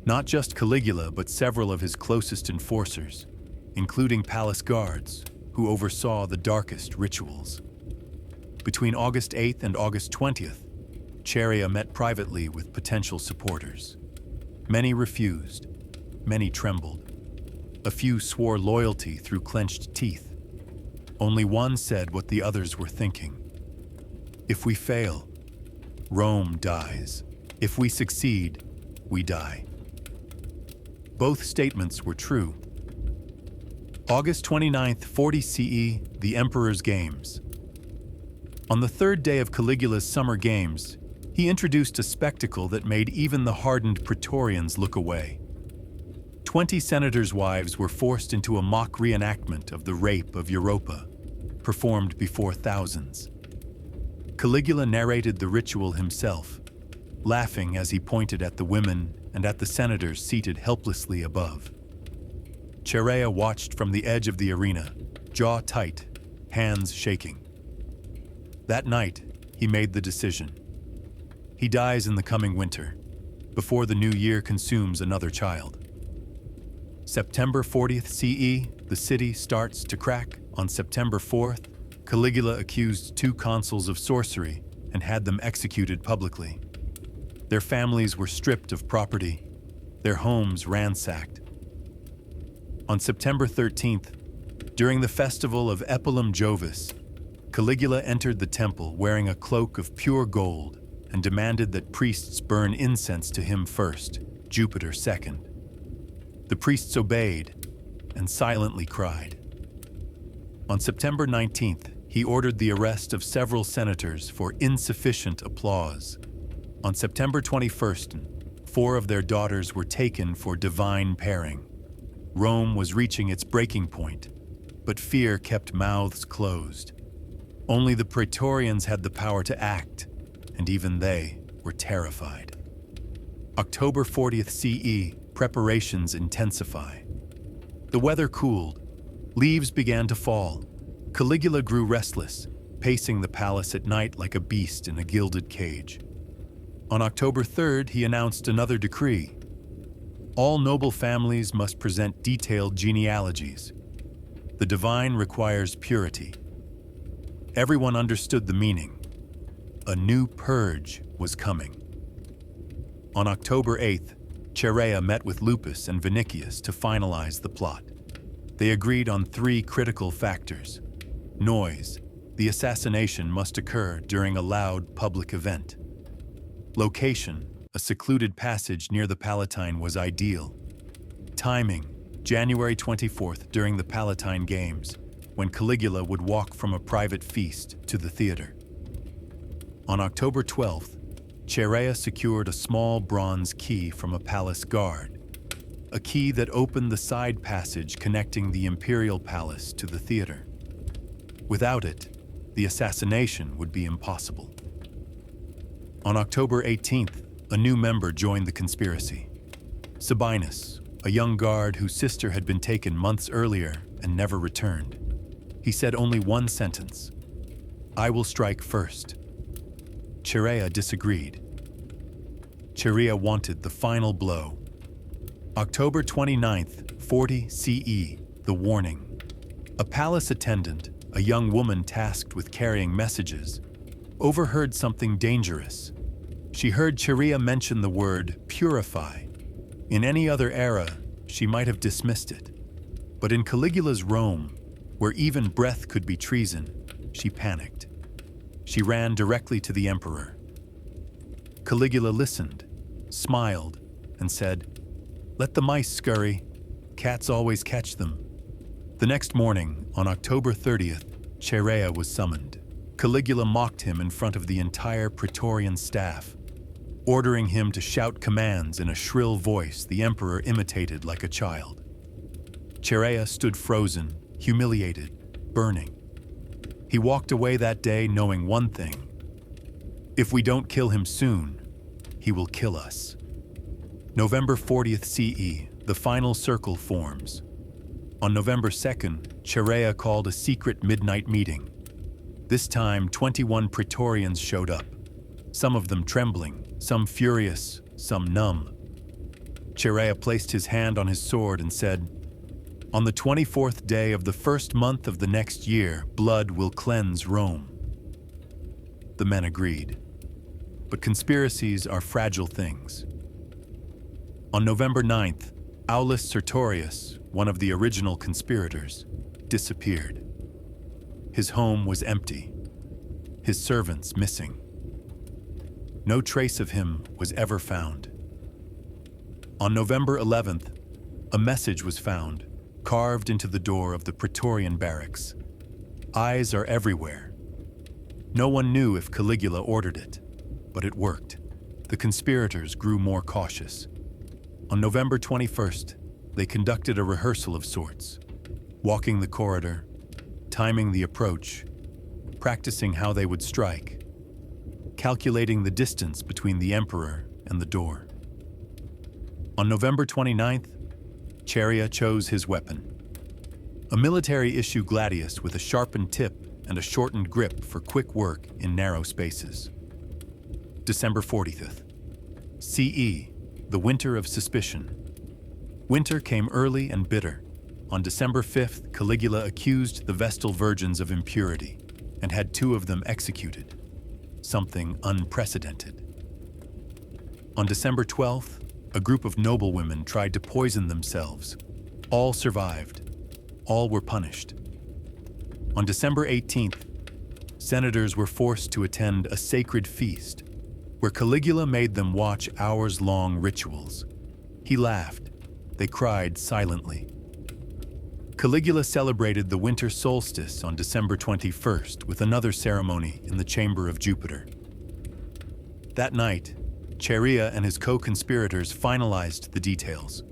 A: Not just Caligula, but several of his closest enforcers, including palace guards, who oversaw the darkest rituals. Between August 8th and August 20th, Chaerea met privately with potential supporters. Many refused, many trembled. A few swore loyalty through clenched teeth. Only one said what the others were thinking. If we fail, Rome dies. If we succeed, we die. Both statements were true. August 29th, 40 CE, the Emperor's Games. On the 3rd day of Caligula's summer games, he introduced a spectacle that made even the hardened Praetorians look away. 20 senators' wives were forced into a mock reenactment of the rape of Europa, performed before thousands. Caligula narrated the ritual himself, laughing as he pointed at the women and at the senators seated helplessly above. Chaerea watched from the edge of the arena, jaw tight, hands shaking. That night, he made the decision. He dies in the coming winter, before the new year consumes another child. September 40th CE, the city starts to crack. On September 4th, Caligula accused 2 consuls of sorcery and had them executed publicly. Their families were stripped of property, their homes ransacked. On September 13th, during the festival of Epilum Jovis, Caligula entered the temple wearing a cloak of pure gold and demanded that priests burn incense to him first, Jupiter second. The priests obeyed and silently cried. On September 19th, he ordered the arrest of several senators for insufficient applause. On September 21st, 4 of their daughters were taken for divine pairing. Rome was reaching its breaking point, but fear kept mouths closed. Only the Praetorians had the power to act, and even they were terrified. October 40th CE, preparations intensify. The weather cooled. Leaves began to fall. Caligula grew restless, pacing the palace at night like a beast in a gilded cage. On October 3rd, he announced another decree. All noble families must present detailed genealogies. The divine requires purity. Everyone understood the meaning. A new purge was coming. On October 8th, Chaerea met with Lupus and Vinicius to finalize the plot. They agreed on 3 critical factors. Noise. The assassination must occur during a loud public event. Location. A secluded passage near the Palatine was ideal. Timing. January 24th during the Palatine Games, when Caligula would walk from a private feast to the theater. On October 12th, Chaerea secured a small bronze key from a palace guard, a key that opened the side passage connecting the imperial palace to the theater. Without it, the assassination would be impossible. On October 18th, a new member joined the conspiracy. Sabinus, a young guard whose sister had been taken months earlier and never returned. He said only one sentence: "I will strike first." Chaerea disagreed. Chaerea wanted the final blow. October 29th, 40 CE, the warning. A palace attendant, a young woman tasked with carrying messages, overheard something dangerous. She heard Chaerea mention the word purify. In any other era, she might have dismissed it. But in Caligula's Rome, where even breath could be treason, she panicked. She ran directly to the emperor. Caligula listened, smiled, and said, "Let the mice scurry. Cats always catch them." The next morning, on October 30th, Chaerea was summoned. Caligula mocked him in front of the entire Praetorian staff, ordering him to shout commands in a shrill voice the emperor imitated like a child. Chaerea stood frozen, humiliated, burning. He walked away that day knowing one thing: if we don't kill him soon, he will kill us. November 40th CE, the final circle forms. On November 2nd, Chaerea called a secret midnight meeting. This time, 21 Praetorians showed up, some of them trembling, some furious, some numb. Chaerea placed his hand on his sword and said, "On the 24th day of the first month of the next year, blood will cleanse Rome." The men agreed. But conspiracies are fragile things. On November 9th, Aulus Sertorius, one of the original conspirators, disappeared. His home was empty, his servants missing. No trace of him was ever found. On November 11th, a message was found, carved into the door of the Praetorian barracks. Eyes are everywhere. No one knew if Caligula ordered it, but it worked. The conspirators grew more cautious. On November 21st, they conducted a rehearsal of sorts, walking the corridor, timing the approach, practicing how they would strike, calculating the distance between the emperor and the door. On November 29th, Chaerea chose his weapon. A military-issue gladius with a sharpened tip and a shortened grip for quick work in narrow spaces. December 40th. CE, the winter of suspicion. Winter came early and bitter. On December 5th, Caligula accused the Vestal Virgins of impurity and had 2 of them executed, something unprecedented. On December 12th, a group of noblewomen tried to poison themselves. All survived. All were punished. On December 18th, senators were forced to attend a sacred feast where Caligula made them watch hours-long rituals. He laughed. They cried silently. Caligula celebrated the winter solstice on December 21st with another ceremony in the chamber of Jupiter. That night, Chaerea and his co-conspirators finalized the details: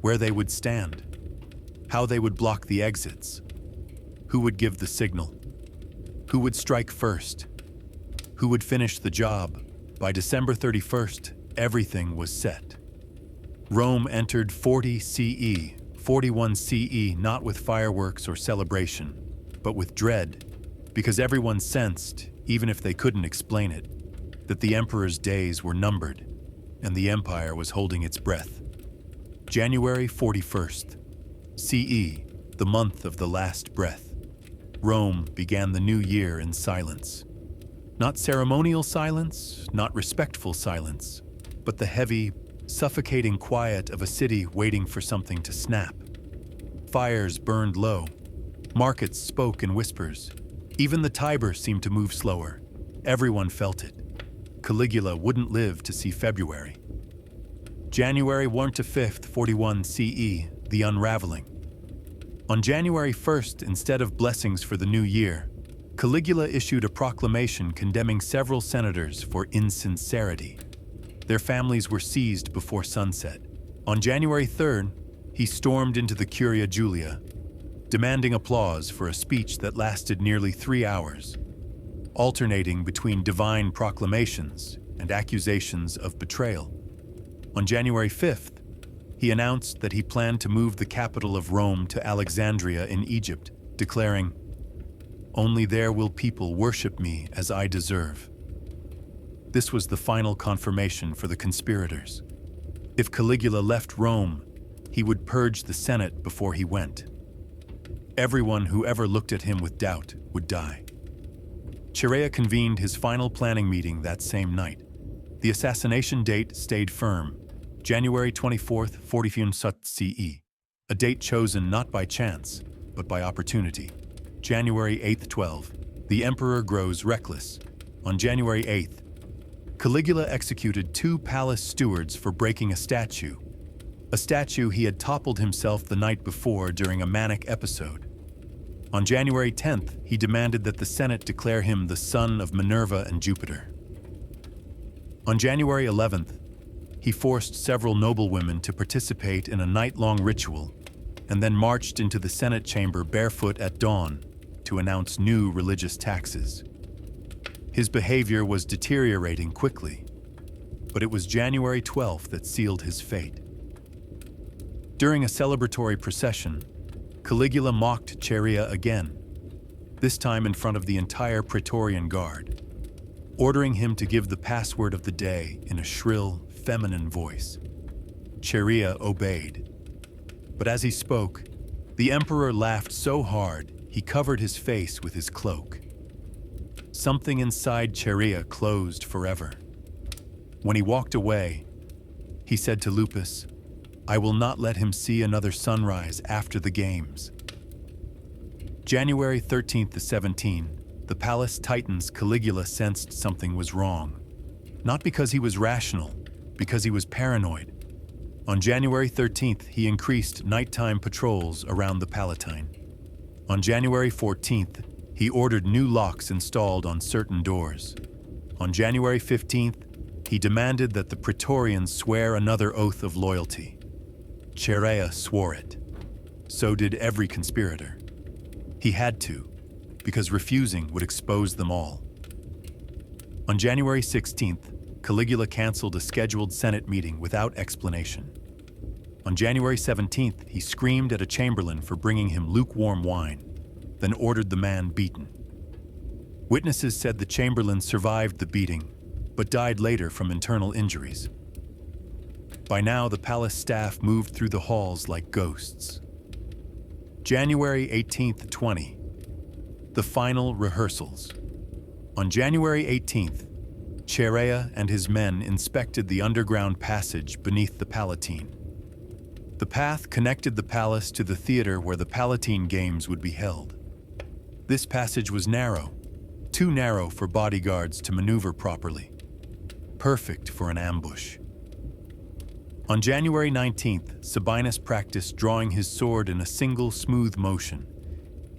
A: where they would stand, how they would block the exits, who would give the signal, who would strike first, who would finish the job. By December 31st, everything was set. Rome entered 40 CE, 41 CE, not with fireworks or celebration, but with dread, because everyone sensed, even if they couldn't explain it, that the emperor's days were numbered and the empire was holding its breath. January 41st, CE, the month of the last breath. Rome began the new year in silence. Not ceremonial silence, not respectful silence, but the heavy, suffocating quiet of a city waiting for something to snap. Fires burned low. Markets spoke in whispers. Even the Tiber seemed to move slower. Everyone felt it. Caligula wouldn't live to see February. January 1 to 5th, 41 CE, the unraveling. On January 1st, instead of blessings for the new year, Caligula issued a proclamation condemning several senators for insincerity. Their families were seized before sunset. On January 3rd, he stormed into the Curia Julia, demanding applause for a speech that lasted nearly 3 hours, alternating between divine proclamations and accusations of betrayal. On January 5th, he announced that he planned to move the capital of Rome to Alexandria in Egypt, declaring, "Only there will people worship me as I deserve." This was the final confirmation for the conspirators. If Caligula left Rome, he would purge the Senate before he went. Everyone who ever looked at him with doubt would die. Chaerea convened his final planning meeting that same night. The assassination date stayed firm, January 24th, 41 CE, a date chosen not by chance, but by opportunity. January 8th, 12, the emperor grows reckless. On January 8th, Caligula executed 2 palace stewards for breaking a statue he had toppled himself the night before during a manic episode. On January 10th, he demanded that the Senate declare him the son of Minerva and Jupiter. On January 11th, he forced several noblewomen to participate in a night-long ritual and then marched into the Senate chamber barefoot at dawn to announce new religious taxes. His behavior was deteriorating quickly, but it was January 12th that sealed his fate. During a celebratory procession, Caligula mocked Chaerea again, this time in front of the entire Praetorian Guard, ordering him to give the password of the day in a shrill, feminine voice. Chaerea obeyed. But as he spoke, the emperor laughed so hard he covered his face with his cloak. Something inside Chaerea closed forever. When he walked away, he said to Lupus, "I will not let him see another sunrise after the games." January 13th to 17, the palace titans Caligula sensed something was wrong. Not because he was rational, because he was paranoid. On January 13th, he increased nighttime patrols around the Palatine. On January 14th, he ordered new locks installed on certain doors. On January 15th, he demanded that the Praetorians swear another oath of loyalty. Chaerea swore it. So did every conspirator. He had to, because refusing would expose them all. On January 16th, Caligula canceled a scheduled Senate meeting without explanation. On January 17th, he screamed at a chamberlain for bringing him lukewarm wine, then ordered the man beaten. Witnesses said the chamberlain survived the beating, but died later from internal injuries. By now, the palace staff moved through the halls like ghosts. January 18th to 20, the final rehearsals. On January 18th, Chaerea and his men inspected the underground passage beneath the Palatine. The path connected the palace to the theater where the Palatine Games would be held. This passage was narrow, too narrow for bodyguards to maneuver properly. Perfect for an ambush. On January 19th, Sabinus practiced drawing his sword in a single smooth motion.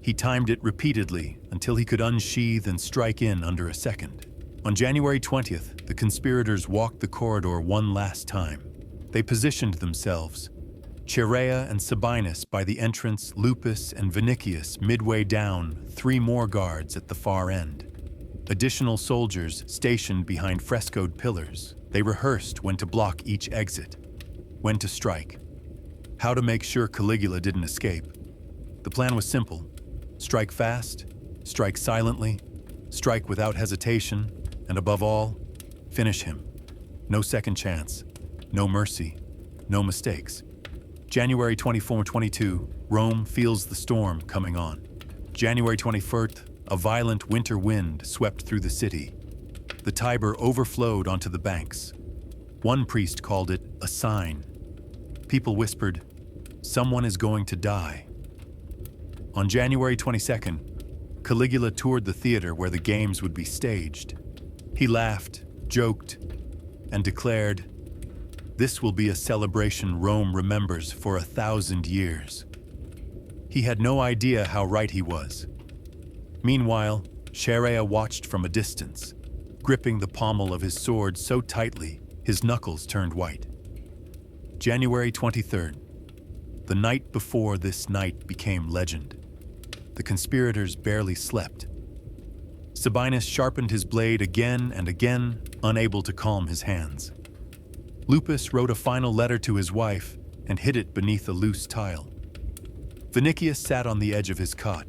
A: He timed it repeatedly until he could unsheath and strike in under a second. On January 20th, the conspirators walked the corridor one last time. They positioned themselves, Chaerea and Sabinus by the entrance, Lupus and Vinicius midway down, 3 more guards at the far end. Additional soldiers stationed behind frescoed pillars. They rehearsed when to block each exit, when to strike, how to make sure Caligula didn't escape. The plan was simple: strike fast, strike silently, strike without hesitation, and above all, Finish him. No second chance. No mercy. No mistakes. January 24-22, Rome feels the storm coming on. January 21st, a violent winter wind swept through the city. The Tiber overflowed onto the banks. One priest called it a sign. People whispered, "Someone is going to die." On January 22nd, Caligula toured the theater where the games would be staged. He laughed, joked, and declared, "This will be a celebration Rome remembers for 1,000 years." He had no idea how right he was. Meanwhile, Chaerea watched from a distance, gripping the pommel of his sword so tightly his knuckles turned white. January 23rd. The night before this night became legend. The conspirators barely slept. Sabinus sharpened his blade again and again, unable to calm his hands. Lupus wrote a final letter to his wife and hid it beneath a loose tile. Vinicius sat on the edge of his cot,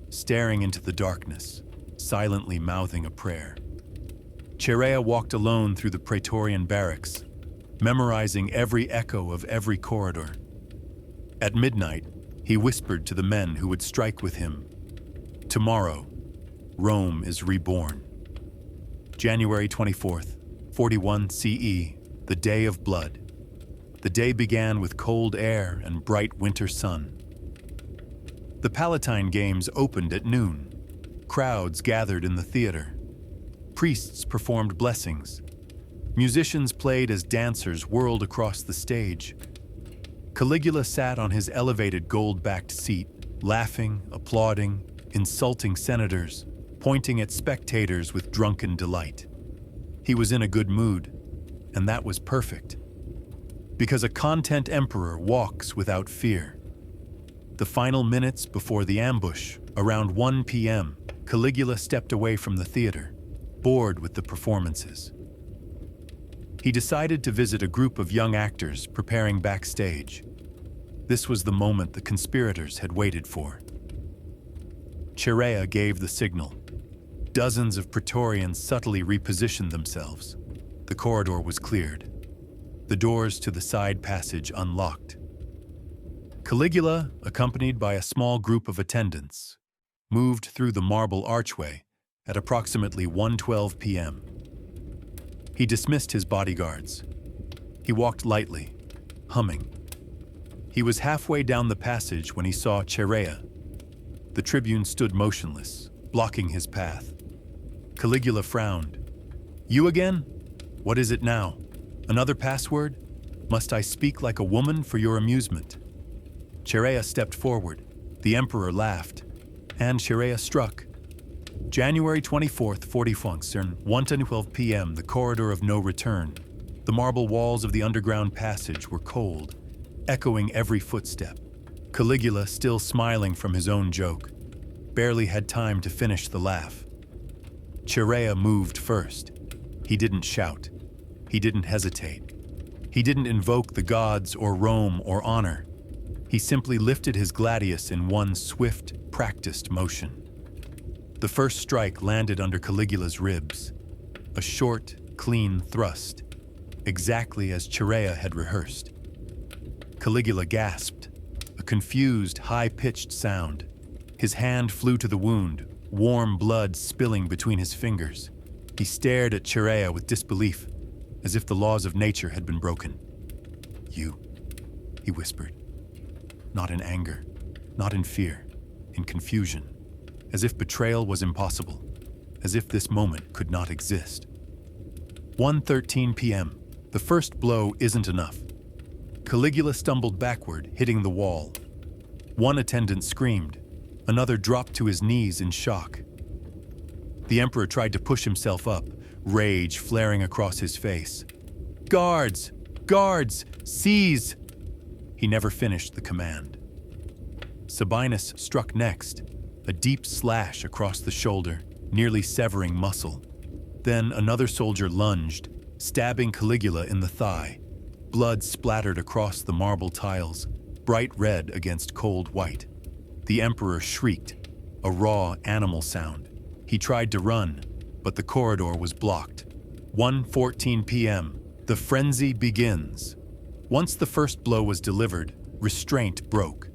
A: staring into the darkness, silently mouthing a prayer. Chaerea walked alone through the Praetorian barracks, memorizing every echo of every corridor. At midnight, he whispered to the men who would strike with him, "Tomorrow, Rome is reborn." January 24th, 41 CE, the Day of Blood. The day began with cold air and bright winter sun. The Palatine Games opened at noon. Crowds gathered in the theater. Priests performed blessings. Musicians played as dancers whirled across the stage. Caligula sat on his elevated gold-backed seat, laughing, applauding, insulting senators, pointing at spectators with drunken delight. He was in a good mood, and that was perfect. Because a content emperor walks without fear. The final minutes before the ambush, around 1 p.m., Caligula stepped away from the theater, bored with the performances. He decided to visit a group of young actors preparing backstage. This was the moment the conspirators had waited for. Chaerea gave the signal. Dozens of Praetorians subtly repositioned themselves. The corridor was cleared. The doors to the side passage unlocked. Caligula, accompanied by a small group of attendants, moved through the marble archway at approximately 1:12 p.m. He dismissed his bodyguards. He walked lightly, humming. He was halfway down the passage when he saw Chaerea. The tribune stood motionless, blocking his path. Caligula frowned. "You again? What is it now? Another password? Must I speak like a woman for your amusement?" Chaerea stepped forward. The emperor laughed, and Chaerea struck. January 24th, 1:12 p.m., the corridor of no return. The marble walls of the underground passage were cold, echoing every footstep. Caligula, still smiling from his own joke, barely had time to finish the laugh. Chaerea moved first. He didn't shout. He didn't hesitate. He didn't invoke the gods or Rome or honor. He simply lifted his gladius in one swift, practiced motion. The first strike landed under Caligula's ribs. A short, clean thrust, exactly as Chaerea had rehearsed. Caligula gasped, a confused, high-pitched sound. His hand flew to the wound, warm blood spilling between his fingers. He stared at Chaerea with disbelief, as if the laws of nature had been broken. "You," he whispered. Not in anger, not in fear, in confusion, as if betrayal was impossible, as if this moment could not exist. 1:13 p.m. The first blow isn't enough. Caligula stumbled backward, hitting the wall. One attendant screamed. Another dropped to his knees in shock. The emperor tried to push himself up, rage flaring across his face. "Guards! Guards! Seize!" He never finished the command. Sabinus struck next, a deep slash across the shoulder, nearly severing muscle. Then another soldier lunged, stabbing Caligula in the thigh. Blood splattered across the marble tiles, bright red against cold white. The emperor shrieked, a raw animal sound. He tried to run, but the corridor was blocked. 1:14 p.m. The frenzy begins. Once the first blow was delivered, restraint broke.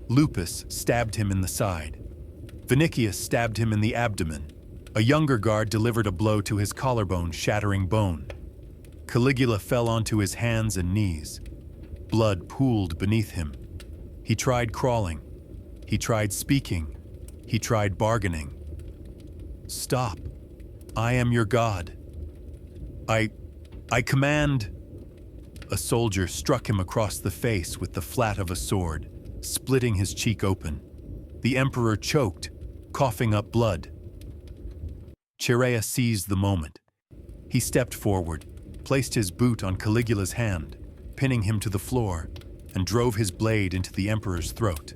A: Lupus stabbed him in the side. Vinicius stabbed him in the abdomen. A younger guard delivered a blow to his collarbone, shattering bone. Caligula fell onto his hands and knees. Blood pooled beneath him. He tried crawling. He tried speaking. He tried bargaining. "Stop. I am your god. I command." A soldier struck him across the face with the flat of a sword, splitting his cheek open. The emperor choked, coughing up blood. Chaerea seized the moment. He stepped forward, placed his boot on Caligula's hand, pinning him to the floor, and drove his blade into the emperor's throat.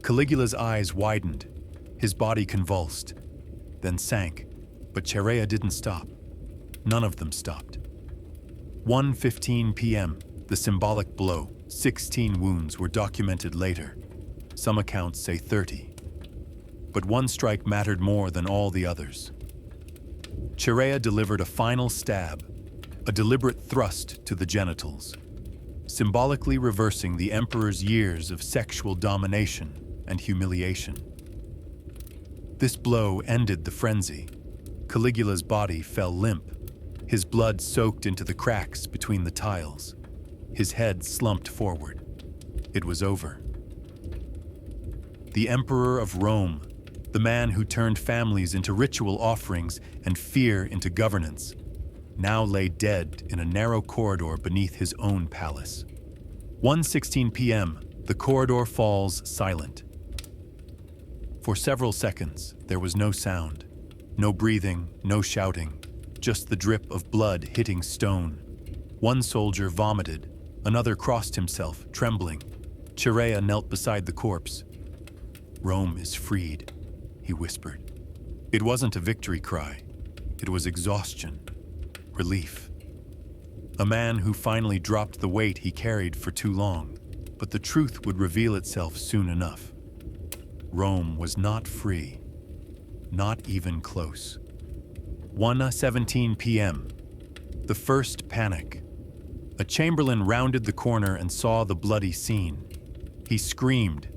A: Caligula's eyes widened, his body convulsed, then sank, but Chaerea didn't stop. None of them stopped. 1:15 p.m., the symbolic blow, 16 wounds were documented later. Some accounts say 30. But one strike mattered more than all the others. Chaerea delivered a final stab, a deliberate thrust to the genitals, symbolically reversing the emperor's years of sexual domination and humiliation. This blow ended the frenzy. Caligula's body fell limp, his blood soaked into the cracks between the tiles. His head slumped forward. It was over. The Emperor of Rome, the man who turned families into ritual offerings and fear into governance, now lay dead in a narrow corridor beneath his own palace. 1:16 p.m., the corridor falls silent. For several seconds, there was no sound, no breathing, no shouting, just the drip of blood hitting stone. One soldier vomited, another crossed himself, trembling. Chaerea knelt beside the corpse. "Rome is freed," he whispered. It wasn't a victory cry. It was exhaustion, relief. A man who finally dropped the weight he carried for too long, but the truth would reveal itself soon enough. Rome was not free, not even close. 1:17 p.m. The first panic. A chamberlain rounded the corner and saw the bloody scene. He screamed.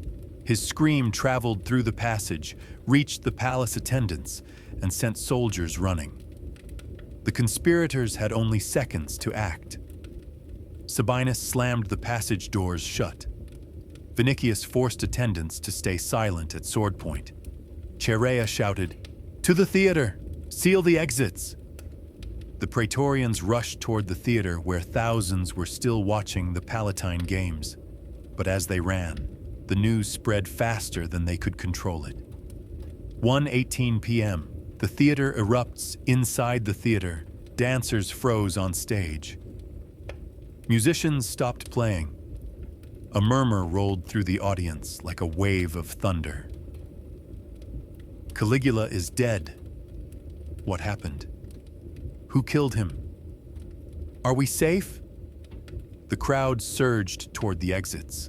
A: His scream traveled through the passage, reached the palace attendants, and sent soldiers running. The conspirators had only seconds to act. Sabinus slammed the passage doors shut. Vinicius forced attendants to stay silent at sword point. Chaerea shouted, "To the theater! Seal the exits!" The Praetorians rushed toward the theater where thousands were still watching the Palatine Games. But as they ran, the news spread faster than they could control it. 1:18 p.m. The theater erupts inside the theater. Dancers froze on stage. Musicians stopped playing. A murmur rolled through the audience like a wave of thunder. Caligula is dead. What happened? Who killed him? Are we safe? The crowd surged toward the exits.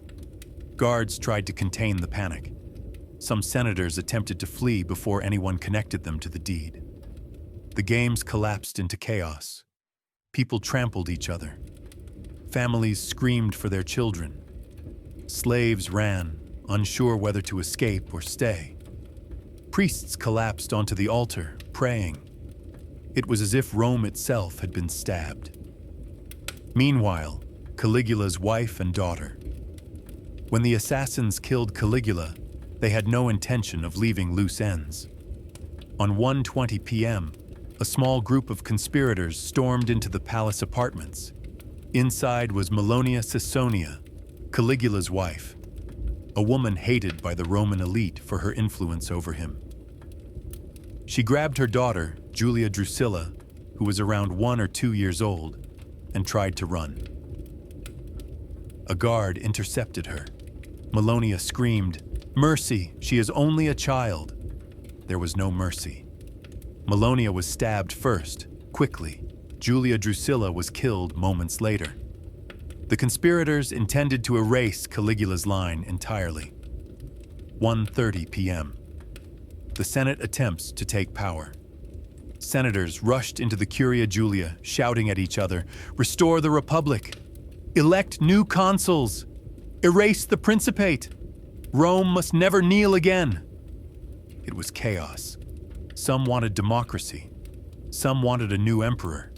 A: Guards tried to contain the panic. Some senators attempted to flee before anyone connected them to the deed. The games collapsed into chaos. People trampled each other. Families screamed for their children. Slaves ran, unsure whether to escape or stay. Priests collapsed onto the altar, praying. It was as if Rome itself had been stabbed. Meanwhile, Caligula's wife and daughter. When the assassins killed Caligula, they had no intention of leaving loose ends. On 1:20 p.m., a small group of conspirators stormed into the palace apartments. Inside was Milonia Caesonia, Caligula's wife, a woman hated by the Roman elite for her influence over him. She grabbed her daughter, Julia Drusilla, who was around 1 or 2 years old, and tried to run. A guard intercepted her. Milonia screamed, "Mercy, she is only a child." There was no mercy. Milonia was stabbed first, quickly. Julia Drusilla was killed moments later. The conspirators intended to erase Caligula's line entirely. 1:30 p.m. The Senate attempts to take power. Senators rushed into the Curia Julia, shouting at each other, "Restore the Republic! Elect new consuls! Erase the Principate! Rome must never kneel again!" It was chaos. Some wanted democracy. Some wanted a new emperor.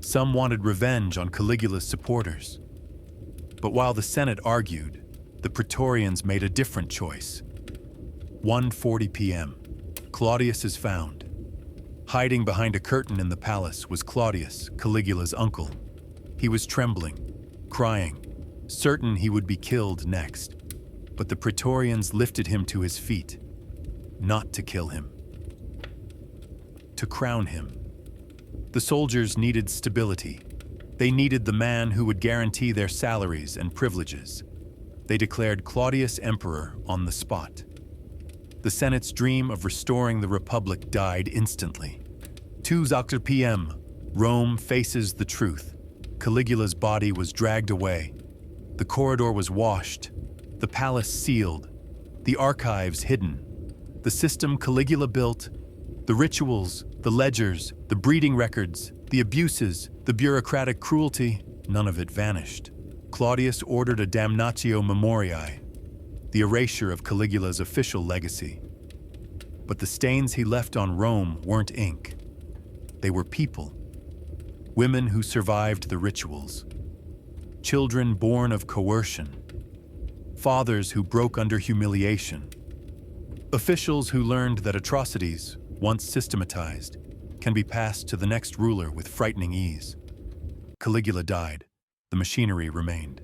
A: Some wanted revenge on Caligula's supporters. But while the Senate argued, the Praetorians made a different choice. 1:40 p.m. Claudius is found. Hiding behind a curtain in the palace was Claudius, Caligula's uncle. He was trembling, crying, certain he would be killed next. But the Praetorians lifted him to his feet, not to kill him, to crown him. The soldiers needed stability. They needed the man who would guarantee their salaries and privileges. They declared Claudius emperor on the spot. The Senate's dream of restoring the Republic died instantly. 2:00 p.m. Rome faces the truth. Caligula's body was dragged away. The corridor was washed. The palace sealed. The archives hidden. The system Caligula built, the rituals, the ledgers, the breeding records, the abuses, the bureaucratic cruelty, none of it vanished. Claudius ordered a damnatio memoriae, the erasure of Caligula's official legacy. But the stains he left on Rome weren't ink. They were people. Women who survived the rituals. Children born of coercion. Fathers who broke under humiliation. Officials who learned that atrocities, once systematized, can be passed to the next ruler with frightening ease. Caligula died. The machinery remained.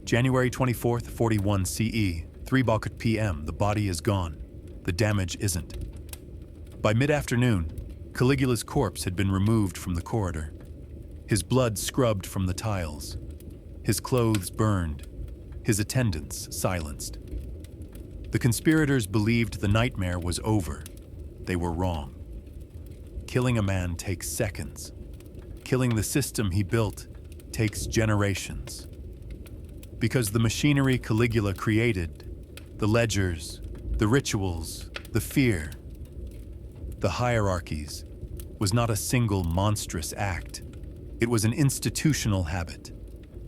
A: January 24th, 41 CE, 3:00 p.m. The body is gone. The damage isn't. By mid-afternoon, Caligula's corpse had been removed from the corridor. His blood scrubbed from the tiles. His clothes burned. His attendants silenced. The conspirators believed the nightmare was over. They were wrong. Killing a man takes seconds. Killing the system he built takes generations. Because the machinery Caligula created, the ledgers, the rituals, the fear, the hierarchies, was not a single monstrous act. It was an institutional habit,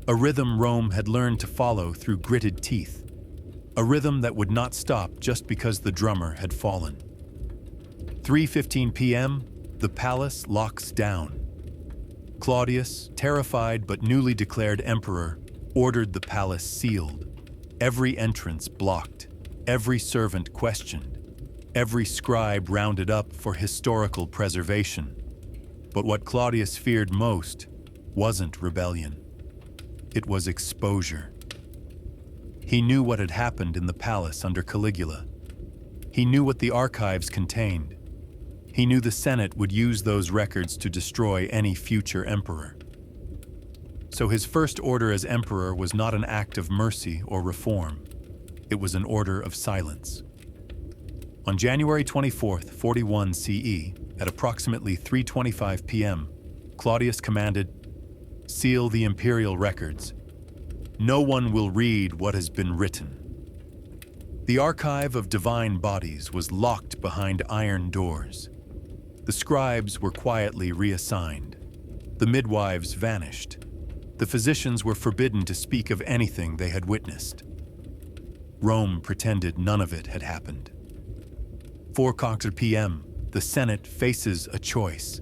A: a rhythm Rome had learned to follow through gritted teeth, a rhythm that would not stop just because the drummer had fallen. 3:15 p.m., the palace locks down. Claudius, terrified but newly declared emperor, ordered the palace sealed, every entrance blocked, every servant questioned, every scribe rounded up for historical preservation. But what Claudius feared most wasn't rebellion. It was exposure. He knew what had happened in the palace under Caligula. He knew what the archives contained. He knew the Senate would use those records to destroy any future emperor. So his first order as emperor was not an act of mercy or reform. It was an order of silence. On January 24th, 41 CE, at approximately 3:25 p.m., Claudius commanded, "Seal the imperial records. No one will read what has been written." The archive of divine bodies was locked behind iron doors. The scribes were quietly reassigned. The midwives vanished. The physicians were forbidden to speak of anything they had witnessed. Rome pretended none of it had happened. 4:00 p.m., the Senate faces a choice.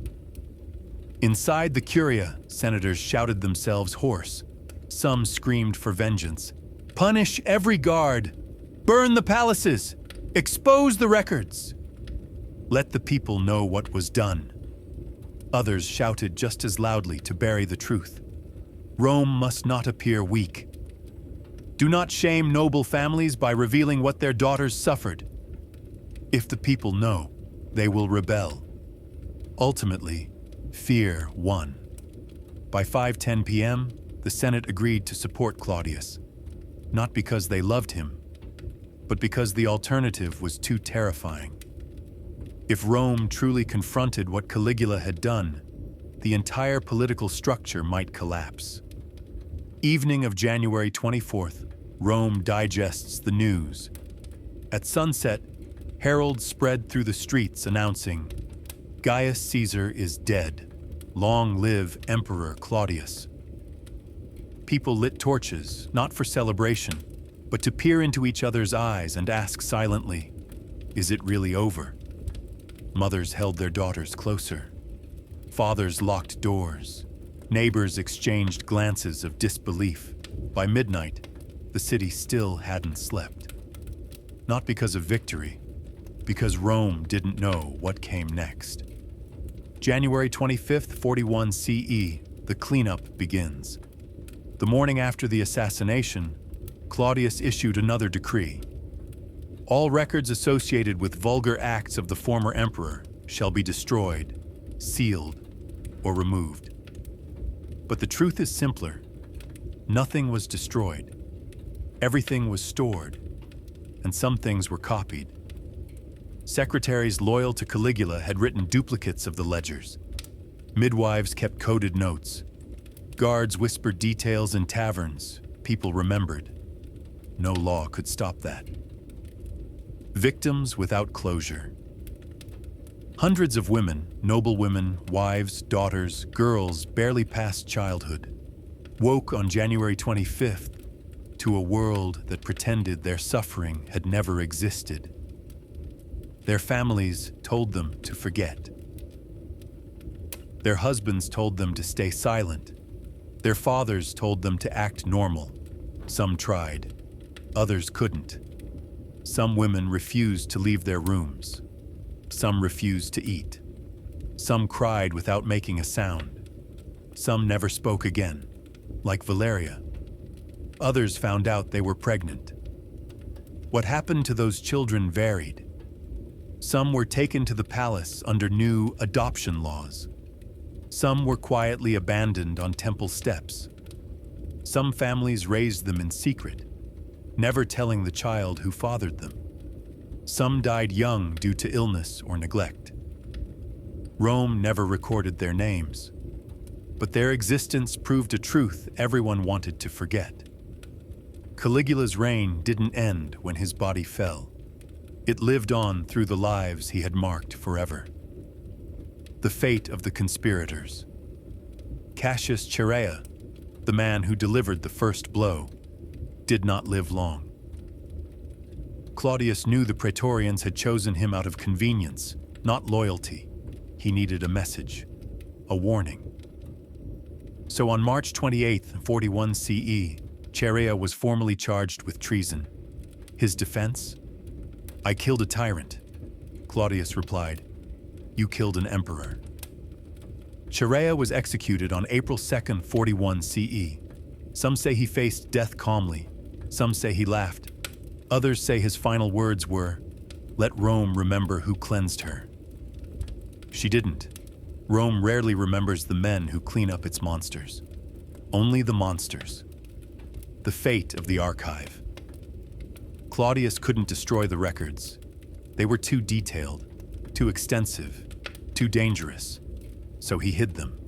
A: Inside the Curia, senators shouted themselves hoarse. Some screamed for vengeance. "Punish every guard! Burn the palaces! Expose the records! Let the people know what was done." Others shouted just as loudly to bury the truth. Rome must not appear weak. Do not shame noble families by revealing what their daughters suffered. If the people know, they will rebel. Ultimately, fear won. By 5:10 p.m., the Senate agreed to support Claudius, not because they loved him, but because the alternative was too terrifying. If Rome truly confronted what Caligula had done, the entire political structure might collapse. Evening of January 24th, Rome digests the news. At sunset, heralds spread through the streets announcing, Gaius Caesar is dead. Long live Emperor Claudius. People lit torches, not for celebration, but to peer into each other's eyes and ask silently, is it really over? Mothers held their daughters closer. Fathers locked doors. Neighbors exchanged glances of disbelief. By midnight, the city still hadn't slept. Not because of victory, because Rome didn't know what came next. January 25th, 41 CE, the cleanup begins. The morning after the assassination, Claudius issued another decree. All records associated with vulgar acts of the former emperor shall be destroyed, sealed, or removed. But the truth is simpler. Nothing was destroyed. Everything was stored, and some things were copied. Secretaries loyal to Caligula had written duplicates of the ledgers. Midwives kept coded notes. Guards whispered details in taverns. People remembered. No law could stop that. Victims without closure. Hundreds of women, noble women, wives, daughters, girls barely past childhood, woke on January 25th to a world that pretended their suffering had never existed. Their families told them to forget. Their husbands told them to stay silent. Their fathers told them to act normal. Some tried. Others couldn't. Some women refused to leave their rooms. Some refused to eat. Some cried without making a sound. Some never spoke again, like Valeria. Others found out they were pregnant. What happened to those children varied. Some were taken to the palace under new adoption laws. Some were quietly abandoned on temple steps. Some families raised them in secret, never telling the child who fathered them. Some died young due to illness or neglect. Rome never recorded their names, but their existence proved a truth everyone wanted to forget. Caligula's reign didn't end when his body fell. It lived on through the lives he had marked forever. The fate of the conspirators. Cassius Chaerea, the man who delivered the first blow, did not live long. Claudius knew the Praetorians had chosen him out of convenience, not loyalty. He needed a message, a warning. So on March 28, 41 CE, Chaerea was formally charged with treason. His defense? "I killed a tyrant." Claudius replied, "You killed an emperor." Chaerea was executed on April 2, 41 CE. Some say he faced death calmly. Some say he laughed. Others say his final words were, "Let Rome remember who cleansed her." She didn't. Rome rarely remembers the men who clean up its monsters. Only the monsters. The fate of the archive. Claudius couldn't destroy the records. They were too detailed, too extensive, too dangerous, so he hid them.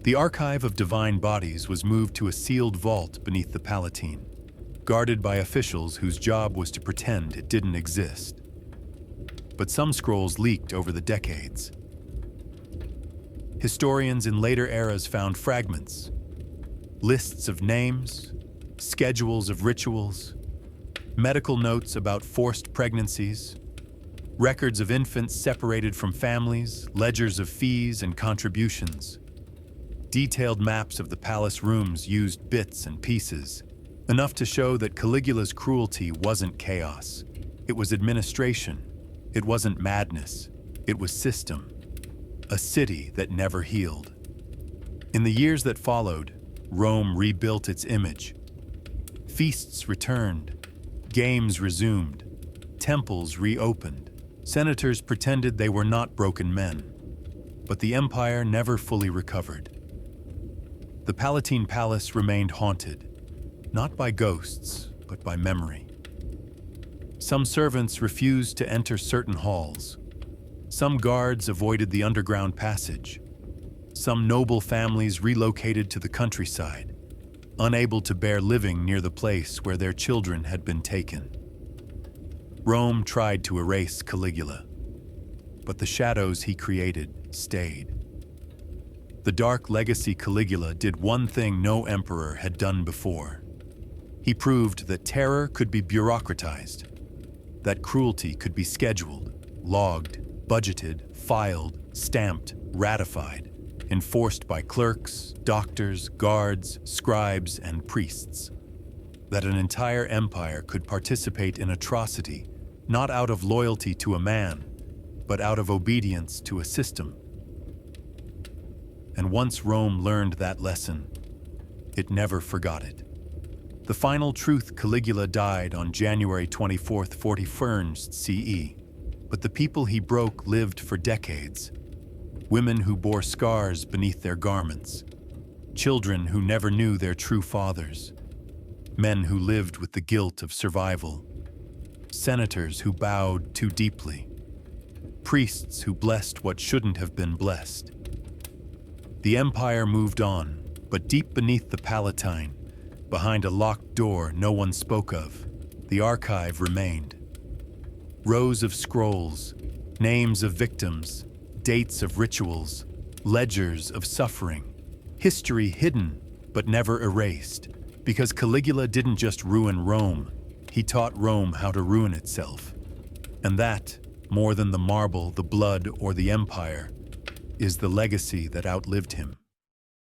A: The archive of divine bodies was moved to a sealed vault beneath the Palatine, guarded by officials whose job was to pretend it didn't exist. But some scrolls leaked over the decades. Historians in later eras found fragments, lists of names, schedules of rituals, medical notes about forced pregnancies, records of infants separated from families, ledgers of fees and contributions. Detailed maps of the palace rooms used bits and pieces, enough to show that Caligula's cruelty wasn't chaos. It was administration. It wasn't madness. It was system. A city that never healed. In the years that followed, Rome rebuilt its image. Feasts returned. Games resumed. Temples reopened. Senators pretended they were not broken men. But the empire never fully recovered. The Palatine Palace remained haunted, not by ghosts, but by memory. Some servants refused to enter certain halls. Some guards avoided the underground passage. Some noble families relocated to the countryside, unable to bear living near the place where their children had been taken. Rome tried to erase Caligula. but the shadows he created stayed. The dark legacy Caligula did one thing no emperor had done before. He proved that terror could be bureaucratized, that cruelty could be scheduled, logged, budgeted, filed, stamped, ratified, enforced by clerks, doctors, guards, scribes, and priests. That an entire empire could participate in atrocity, not out of loyalty to a man, but out of obedience to a system. And once Rome learned that lesson, it never forgot it. The final truth: Caligula died on January 24th, 41st CE, but the people he broke lived for decades. Women who bore scars beneath their garments, children who never knew their true fathers, men who lived with the guilt of survival, senators who bowed too deeply, priests who blessed what shouldn't have been blessed. The empire moved on, but deep beneath the Palatine, behind a locked door no one spoke of, the archive remained. Rows of scrolls, names of victims, dates of rituals, ledgers of suffering, history hidden but never erased, because Caligula didn't just ruin Rome, he taught Rome how to ruin itself. And that, more than the marble, the blood, or the empire, is the legacy that outlived him.